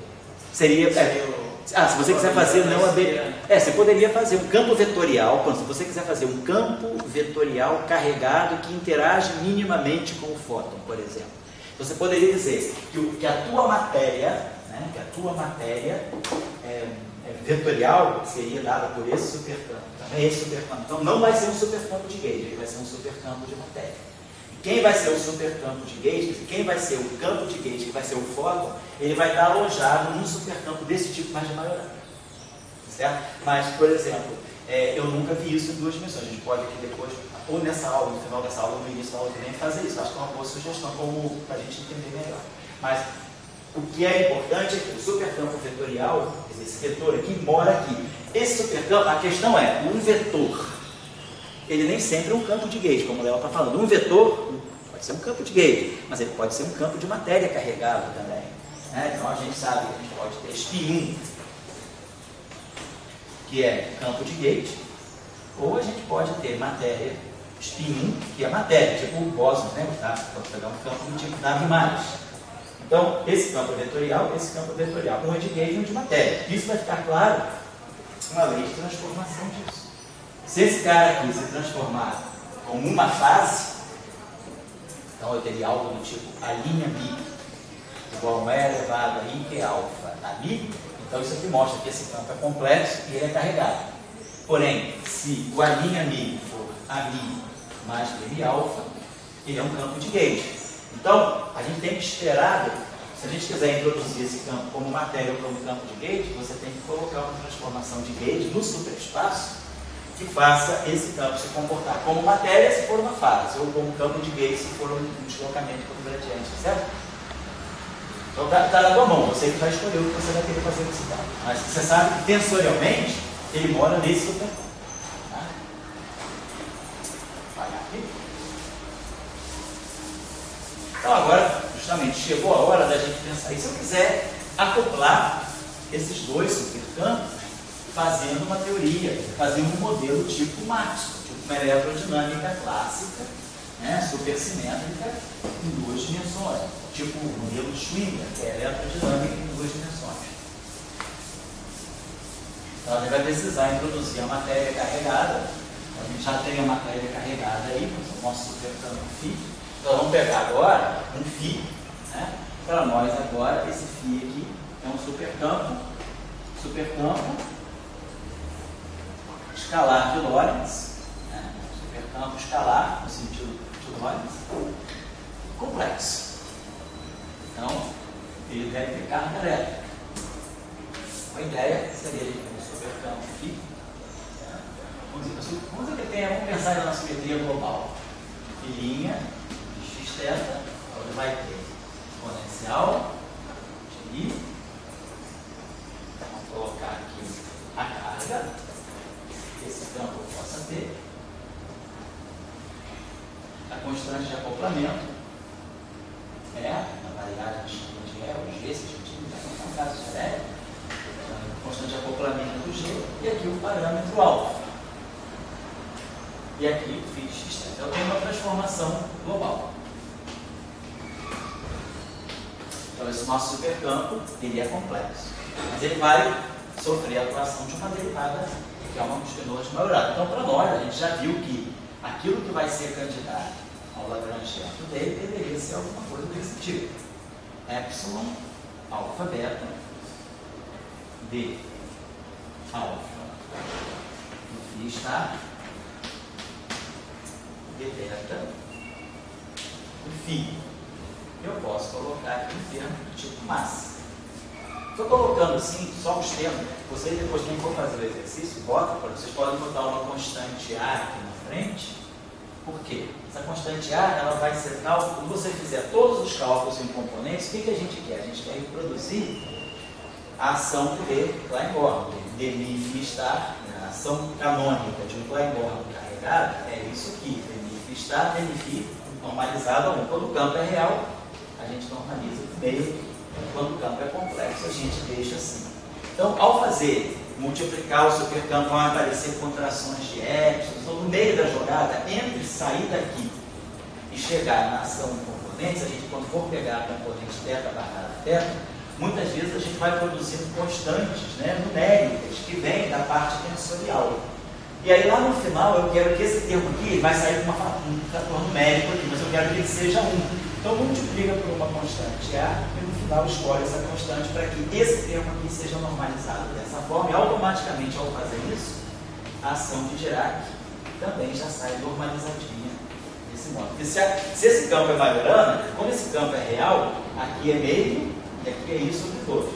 Seria se você quiser fazer não abeliano. Você poderia fazer um campo vetorial, se você quiser fazer um campo vetorial carregado que interage minimamente com o fóton, por exemplo. Você poderia dizer que a tua matéria, né, é vetorial, seria dada por esse supercampo. Também esse supercampo. Então não vai ser um supercampo de gauge, ele vai ser um supercampo de matéria. Quem vai ser o supercampo de gauge, quem vai ser o campo de gauge, que vai ser o fóton, ele vai estar alojado num supercampo desse tipo mais de Majorana. Certo? Mas, por exemplo, eu nunca vi isso em duas dimensões. A gente pode aqui depois, ou nessa aula, no final dessa aula, ou no início da aula também, fazer isso. Acho que é uma boa sugestão para a gente entender melhor. Mas o que é importante é que o supercampo vetorial, esse vetor aqui, mora aqui. Esse supercampo, a questão é, um vetor, ele nem sempre é um campo de gauge, como o Léo está falando. Um vetor pode ser um campo de gauge, mas ele pode ser um campo de matéria carregado também. Né? Então a gente sabe que a gente pode ter spin 1, que é campo de gauge, ou a gente pode ter matéria spin 1, que é matéria, tipo o bóson, né? Pode pegar um campo do tipo nave-mares. Então, esse campo é vetorial, esse campo é vetorial. Um é de gauge e um de matéria. Isso vai ficar claro uma lei de transformação disso. Se esse cara aqui se transformar como uma fase, então eu teria algo do tipo a linha mi igual a 1 elevado a i, que é alfa a mi, então isso aqui mostra que esse campo é complexo e ele é carregado. Porém, se o a linha mi for a mi mais mi alfa, ele é um campo de gauge. Então, a gente tem que esperar, se a gente quiser introduzir esse campo como matéria ou como campo de gauge, você tem que colocar uma transformação de gauge no superespaço que faça esse campo se comportar como matéria se for uma fase, ou como campo de gauge se for um deslocamento como gradiente, certo? Então está na tua mão, você que vai escolher o que você vai querer fazer nesse campo. Mas você sabe que tensorialmente ele mora nesse supercampo. Tá? Vai aqui. Então agora, justamente, chegou a hora da gente pensar. E se eu quiser acoplar esses dois supercampos, fazendo uma teoria, fazendo um modelo tipo Maxwell, tipo uma eletrodinâmica clássica, né, supersimétrica em duas dimensões, tipo o modelo de Schwinger, que é eletrodinâmica em duas dimensões. Então a gente vai precisar introduzir a matéria carregada. A gente já tem a matéria carregada aí, o nosso supercampo φ. Então vamos pegar agora um φ, né? Para nós agora esse φ aqui é um supercampo escalar de Lorentz, né? Supercampo escalar no sentido de Lorentz, complexo. Então, ele deve ter carga elétrica. A ideia seria de um supercampo φ. Vamos pensar na nossa simetria global. Filhinha de x θ, onde vai ter exponencial de i. Vamos colocar aqui a carga que esse campo possa ter. A constante de acoplamento é a variável de E, o G, se a gente não é um caso genérico. A constante de acoplamento do G e aqui o parâmetro alfa. E aqui o φ de x θ. Então tem uma transformação global. Então esse nosso supercampo ele é complexo, mas ele vai sofrer a atuação de uma derivada que é uma espinosa de Majorana. Então para nós a gente já viu que aquilo que vai ser candidato ao Lagrangiano dele deveria ser alguma coisa desse tipo: epsilon, alfa, beta, d, alfa, no φ está d beta, o φ. Eu posso colocar aqui um termo do tipo massa. Estou colocando assim só os termos. Vocês depois, quem for fazer o exercício, vocês podem botar uma constante A aqui na frente. Por quê? Essa constante A ela vai ser cálculo. Quando você fizer todos os cálculos em componentes, o que a gente quer? A gente quer reproduzir a ação de Klein-Born, de mi estar, a ação canônica de um Klein-Born carregado é isso aqui, de mi estar, de mi normalizado a 1. Quando o campo é real, a gente normaliza para o meio. Quando o campo é complexo, a gente deixa assim. Então, ao multiplicar o supercampo, vão aparecer contrações de épsilon. Então, no meio da jogada, entre sair daqui e chegar na ação de componentes, a gente, quando for pegar a componente θ barra θ, muitas vezes a gente vai produzindo constantes, né, numéricas, que vêm da parte tensorial. E aí lá no final eu quero que esse termo aqui vai sair com um fator numérico aqui, mas eu quero que ele seja 1. Então multiplica por uma constante A e no final escolhe essa constante para que esse termo aqui seja normalizado dessa forma, e automaticamente ao fazer isso, a ação de Dirac também já sai normalizadinha desse modo. Porque se esse campo é Majorana, como esse campo é real, aqui é meio e aqui é isso sobre todo.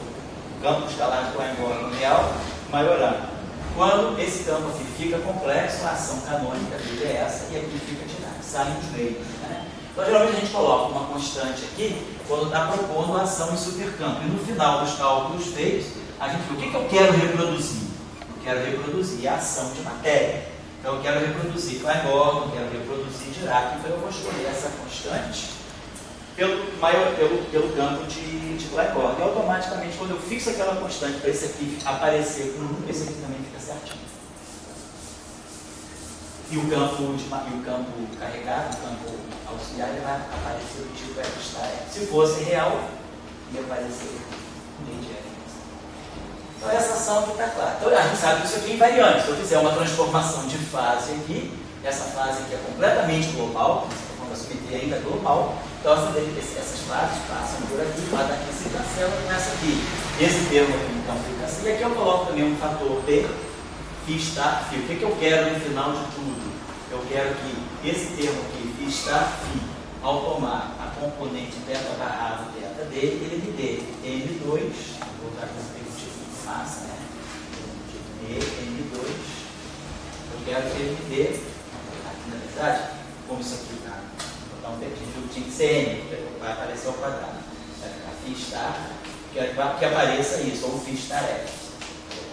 O campo escalar de Klein-Gordon real, Majorana. Quando esse campo aqui fica complexo, a ação canônica dele é essa, e aqui fica Dirac, saem os meios. Né? Então, geralmente a gente coloca uma constante aqui quando está propondo a ação em supercampo. E no final dos cálculos feitos, a gente vê o que eu quero reproduzir. Eu quero reproduzir a ação de matéria. Então, eu quero reproduzir Klein-Gordon, quero reproduzir Dirac. Então, eu vou escolher essa constante pelo campo de Klein-Gordon. E automaticamente, quando eu fixo aquela constante para esse aqui aparecer com 1, esse aqui também fica certinho. E o campo carregado, o campo auxiliar, ele vai aparecer do tipo F está. Se fosse real, ia aparecer mediante. Então essa ação aqui está clara. Então a gente sabe que isso aqui é invariante. Se eu fizer uma transformação de fase aqui, essa fase aqui é completamente global, a simetria ainda é global, então essas fases passam por aqui, lá daqui se cancela com essa aqui. Esse termo aqui então fica assim. E aqui eu coloco também um fator P, φ está φ. O que eu quero no final de tudo? Eu quero que esse termo aqui, φ está φ, ao tomar a componente θ barrado θ dele, ele me dê M2, vou botar com um tipo de massa, né? M2, eu quero que ele me dê, aqui na verdade, como isso aqui está, vou botar um pertinho, tinha que ser M, vai aparecer ao quadrado. Vai ficar φ está, quero que apareça isso, ou φ está F.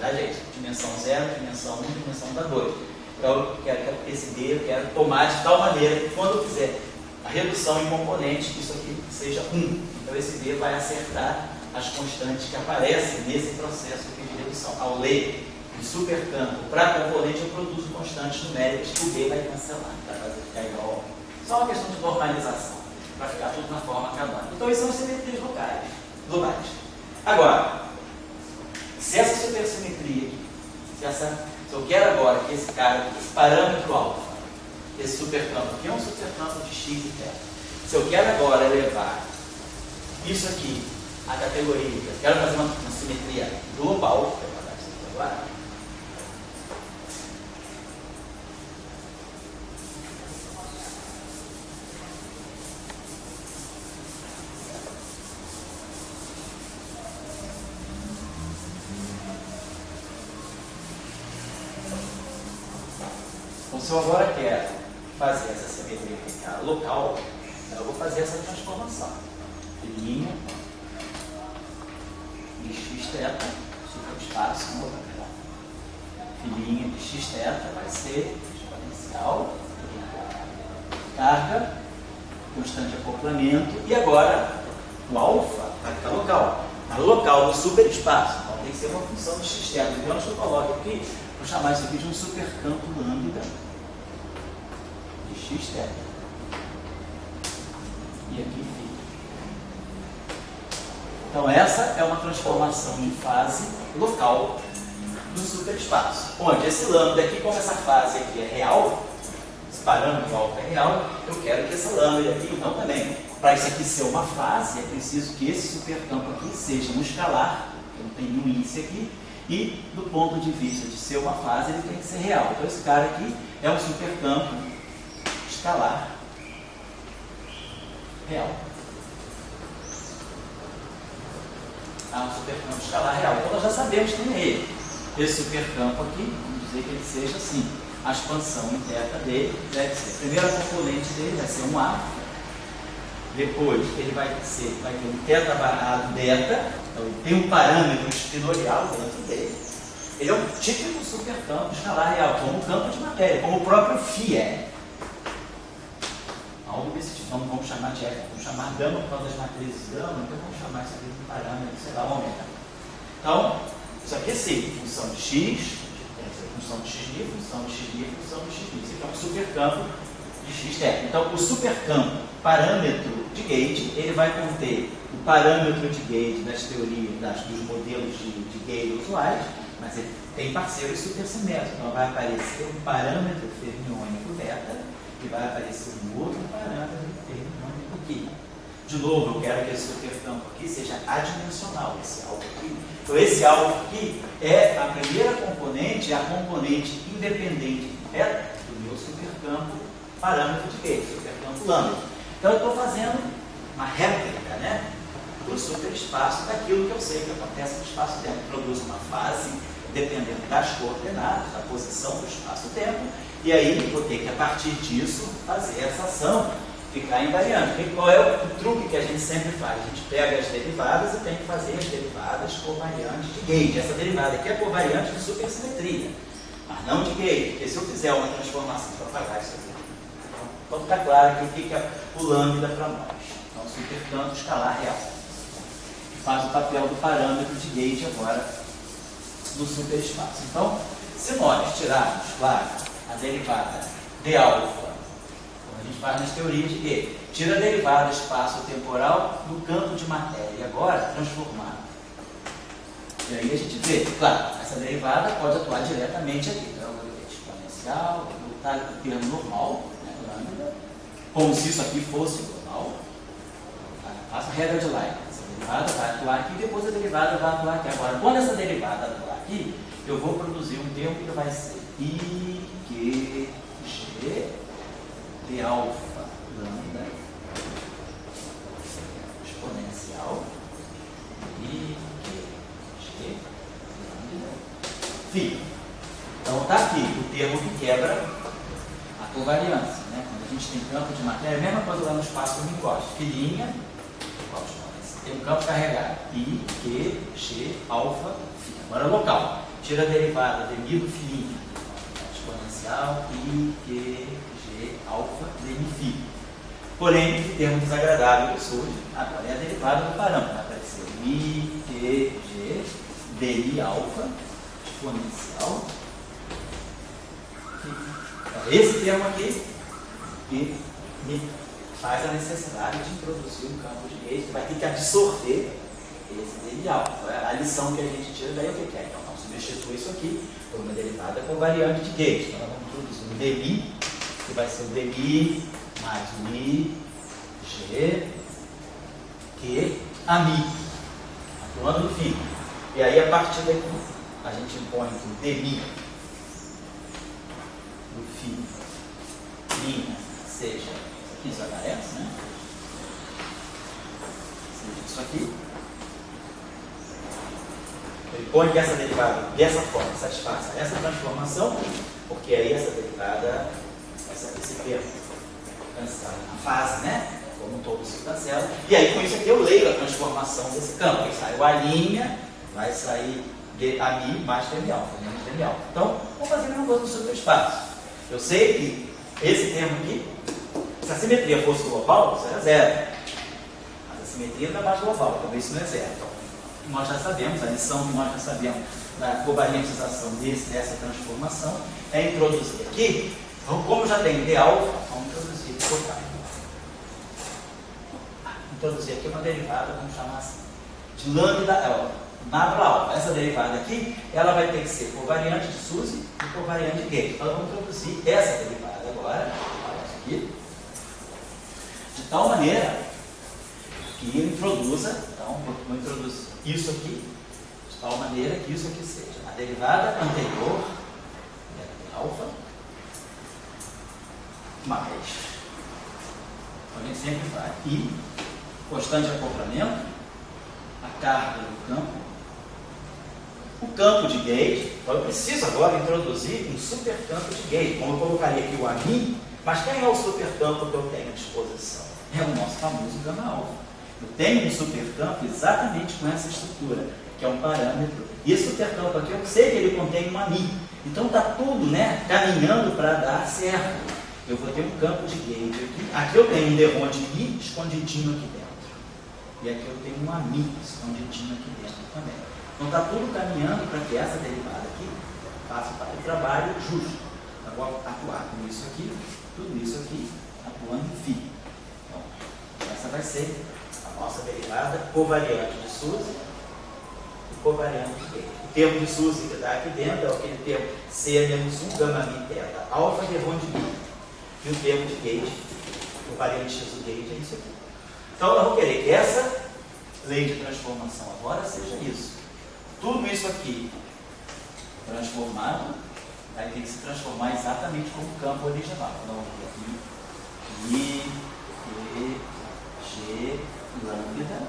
Na verdade é isso, dimensão 0, dimensão 1, dimensão da 2. Então, eu quero que esse D, eu quero tomar de tal maneira que quando eu fizer a redução em componentes, isso aqui seja 1. Então, esse D vai acertar as constantes que aparecem nesse processo aqui de redução. Ao ler de supercampo para componente, eu produzo constantes numéricas que o D vai cancelar, para fazer ficar igual. Só uma questão de normalização, para ficar tudo na forma canônica. Então, isso são simetrias globais. Agora, se essa supersimetria aqui, se eu quero agora que esse cara aqui, esse parâmetro alfa, esse supercampo aqui é um supercampo de x e θ. Se eu quero agora elevar isso aqui à categoria, eu quero fazer uma simetria global, vou botar isso aqui agora. Se eu agora quero fazer essa simetria local, eu vou fazer essa transformação. Filinha de xθ, superespaço, filinha de xθ vai ser exponencial, carga, constante acoplamento, e agora o alfa vai ficar local. Está local no superespaço, então tem que ser uma função de xθ. Então, onde eu coloco aqui, vou chamar isso aqui de um supercampo lambda de xθ. E aqui fica. Então essa é uma transformação de fase local do superespaço. Onde esse lambda aqui, como essa fase aqui é real, esse parâmetro alfa é real, eu quero que essa lambda aqui, então também, para isso aqui ser uma fase, é preciso que esse supercampo aqui seja um escalar, eu não tenho nenhum índice aqui, e do ponto de vista de ser uma fase, ele tem que ser real. Então esse cara aqui é um supercampo escalar real. Um supercampo escalar real. Então nós já sabemos quem é ele. Esse supercampo aqui, vamos dizer que ele seja assim. A expansão em θ dele deve ser. A primeira componente dele vai ser um A. Depois ele vai ter um θ barrado beta. Então ele tem um parâmetro espinorial dentro dele. Ele é um típico supercampo escalar real, como o campo de matéria, como o próprio φ é. Algo desse tipo. vamos chamar de F, vamos chamar gama por causa das matrizes gama, então vamos chamar isso aqui de parâmetro, sei lá, ômega. Então, isso aqui sim, função de x, função de x', função de x', função de x'. Isso aqui é um supercampo de x'. Então, o supercampo parâmetro de gauge, ele vai conter o parâmetro de gauge das teorias, dos modelos de gauge usuais, mas ele tem parceiros supersimétricos. Então, vai aparecer um parâmetro fermiônico beta e vai aparecer um outro parâmetro fermiônico aqui. De novo, eu quero que esse supercampo aqui seja adimensional, esse algo aqui. Então, esse algo aqui é a primeira componente, é a componente independente beta do meu supercampo parâmetro de gauge, supercampo lambda. Então, eu estou fazendo uma réplica, né, do superespaço daquilo que eu sei que acontece no espaço-tempo. Produz uma fase dependendo das coordenadas, da posição do espaço-tempo, e aí vou ter que, a partir disso, fazer essa ação ficar invariante. E qual é o truque que a gente sempre faz? A gente pega as derivadas e tem que fazer as derivadas covariantes de gauge. Essa derivada aqui é covariante de supersimetria, mas não de gauge, porque se eu fizer uma transformação para pagar isso aqui, então fica claro que o que é o lambda para nós. Então, supercampo escalar real, que faz o papel do parâmetro de gauge agora no superespaço. Então, se nós tirarmos, claro, a derivada de alfa, a gente faz nas teorias de que tira a derivada espaço-temporal do campo de matéria e agora transformar. E aí a gente vê, claro, essa derivada pode atuar diretamente aqui. Então, exponencial, voltar o termo normal, né, lambda, como se isso aqui fosse normal. Faço a regra de Leibniz. Essa derivada vai atuar aqui e depois a derivada vai atuar aqui. Agora, quando essa derivada atuar aqui, eu vou produzir um termo que vai ser IQG de alfa lambda exponencial IQG lambda φ. Então está aqui o termo que quebra a covariância, né? Quando a gente tem campo de matéria, a mesma coisa lá no espaço Minkowski, filinha, tem um campo carregado IQG alfa φ. Agora local, tira a derivada de mi do filinha, exponencial IQG alfa dmi. Porém, que termo desagradável que surge, agora é a derivada do parâmetro. Vai aparecer IQG dmi alfa exponencial. Então, esse termo aqui que me faz a necessidade de introduzir um campo de gauge que vai ter que absorver esse dmi alfa. A lição que a gente tira daí é o que é? Então, vamos substituir isso aqui por uma derivada com variante de gauge. Então, nós vamos introduzir um dmi, que vai ser o dmi mais o i, g, q, a mi, atuando no fim. E aí, a partir daqui, a gente impõe que o dmi do fim linha seja, isso aqui só aparece, né? Seja isso aqui. Ele põe que essa derivada, dessa forma, satisfaça essa transformação, porque aí essa derivada, esse termo, a fase, né? Como um todo se cancela. E aí, com isso aqui, eu leio a transformação desse campo. Aí sai o A', vai sair a mi mais dmi alfa, menos dmi alfa. Então, vamos fazer a mesma coisa no superespaço. Eu sei que esse termo aqui, se a simetria fosse global, isso era zero. Mas a simetria não é mais global, então isso não é zero. Então, nós já sabemos, a lição que nós já sabemos da covariantização dessa transformação é introduzir aqui, então, como já tem d alfa, vamos introduzir total. Introduzir aqui uma derivada, vamos chamar assim, de lambda, nabla alfa. Essa derivada aqui, ela vai ter que ser covariante de SUSY e covariante de gauge. Então, vamos introduzir essa derivada agora, olha isso aqui, de tal maneira que introduza, então, vou introduzir isso aqui, de tal maneira que isso aqui seja a derivada anterior, de alfa, mais, a gente sempre vai, e constante de acoplamento, a carga do campo, o campo de gauge. Então eu preciso agora introduzir um supercampo de gauge, como eu colocaria aqui o AMI, mas quem é o supercampo que eu tenho à disposição? É o nosso famoso gama alfa. Eu tenho um supercampo exatamente com essa estrutura, que é um parâmetro, e esse supercampo aqui eu sei que ele contém um AMI. Então está tudo, né, caminhando para dar certo. eu vou ter um campo de gauge aqui. Aqui eu tenho um derrone mi escondidinho aqui dentro. E aqui eu tenho um ami escondidinho aqui dentro também. Então está tudo caminhando para que essa derivada aqui faça o trabalho justo. Eu vou atuar com isso aqui, tudo isso aqui, atuando em φ. Então, essa vai ser a nossa derivada covariante de SUSY e covariante de gauge. O termo de SUSY que está aqui dentro é aquele termo C menos 1 gama mi teta alfa derrone de mi. E o termo de gauge, o variante X do gauge, é isso aqui. Então, nós vamos querer que essa lei de transformação agora seja isso. Tudo isso aqui transformado vai ter que se transformar exatamente como o campo original. Então, aqui, I, E, G, lambda,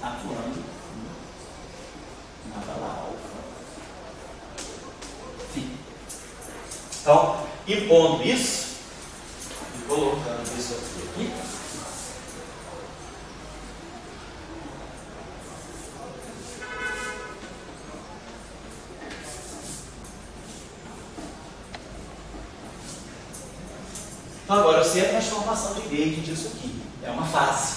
atuando na bala alfa, φ. Então, impondo isso, e colocando isso aqui, então agora eu sei a transformação de gauge disso aqui. É uma fase,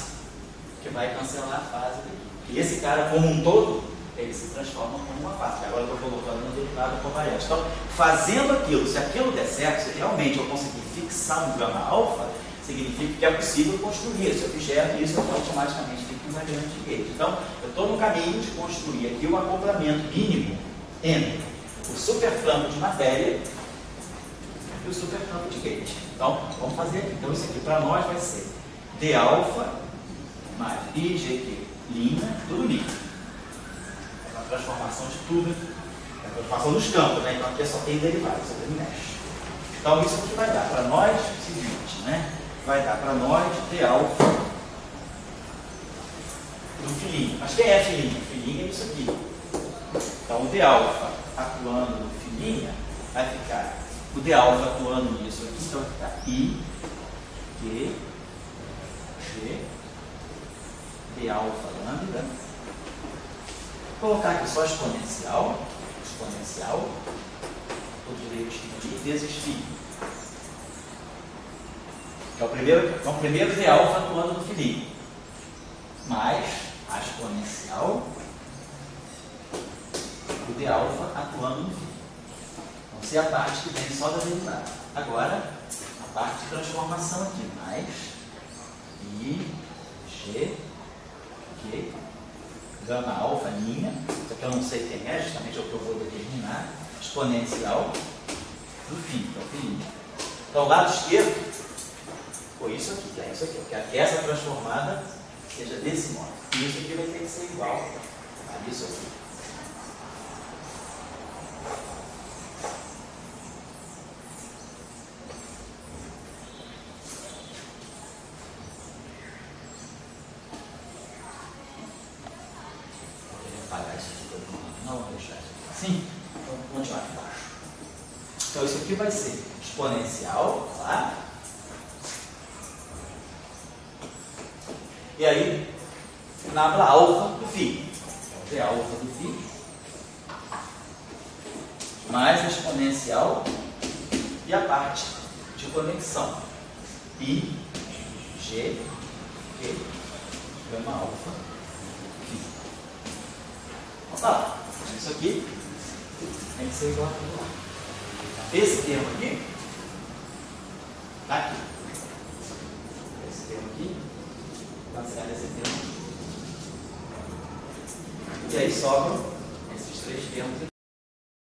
que vai cancelar a fase daqui. E esse cara como um todo, ele se transforma como uma fase. Agora eu estou colocando no derivado covariante. Então, fazendo aquilo, se aquilo der certo, se realmente eu conseguir fixar um gama alfa, significa que é possível construir esse objeto e isso automaticamente fica um variante de gauge. Então, eu estou no caminho de construir aqui um acoplamento mínimo entre o supercampo de matéria e o supercampo de gauge. Então, vamos fazer aqui. Então, isso aqui para nós vai ser d alfa mais IGQ linha, tudo líquido. É uma transformação de tudo aqui. É a transformação dos campos, né? Então, aqui só tem derivados, isso aqui não mexe. Então, isso aqui vai dar para nós o seguinte, né? Vai dar para nós d alfa do filinho. Mas quem é filinho? Filinho é isso aqui. Então, o d alfa atuando no filinho vai ficar o d alfa atuando nisso aqui, então vai ficar I, Q, G, d alfa lambda. Vou colocar aqui só exponencial, o direito de vezes φ. É o primeiro d alfa atuando no filinho, mais a exponencial do d alfa atuando no φ. Então, se é a parte que vem só da derivada. Agora, a parte de transformação aqui, mais I, G, Q, gama alfa, linha, isso aqui eu não sei quem é, justamente é o que eu vou determinar, exponencial do φ, que é o filinho. Então, o lado esquerdo, foi isso aqui, que é isso aqui. Eu quero que essa transformada seja desse modo. E isso aqui vai ter que ser igual a isso aqui. Não vou deixar isso assim. Então, vou continuar aqui embaixo. Então, isso aqui vai ser exponencial, tá? E aí, nabla alfa do φ. Então, d alfa do φ mais a exponencial e a parte de conexão. I, G, Q, gama alfa, φ. Então, tá lá. Isso aqui tem que ser igual a tudo lá. Esse termo aqui está aqui. Esse termo aqui cancela esse termo. E aí sobram esses três termos aqui.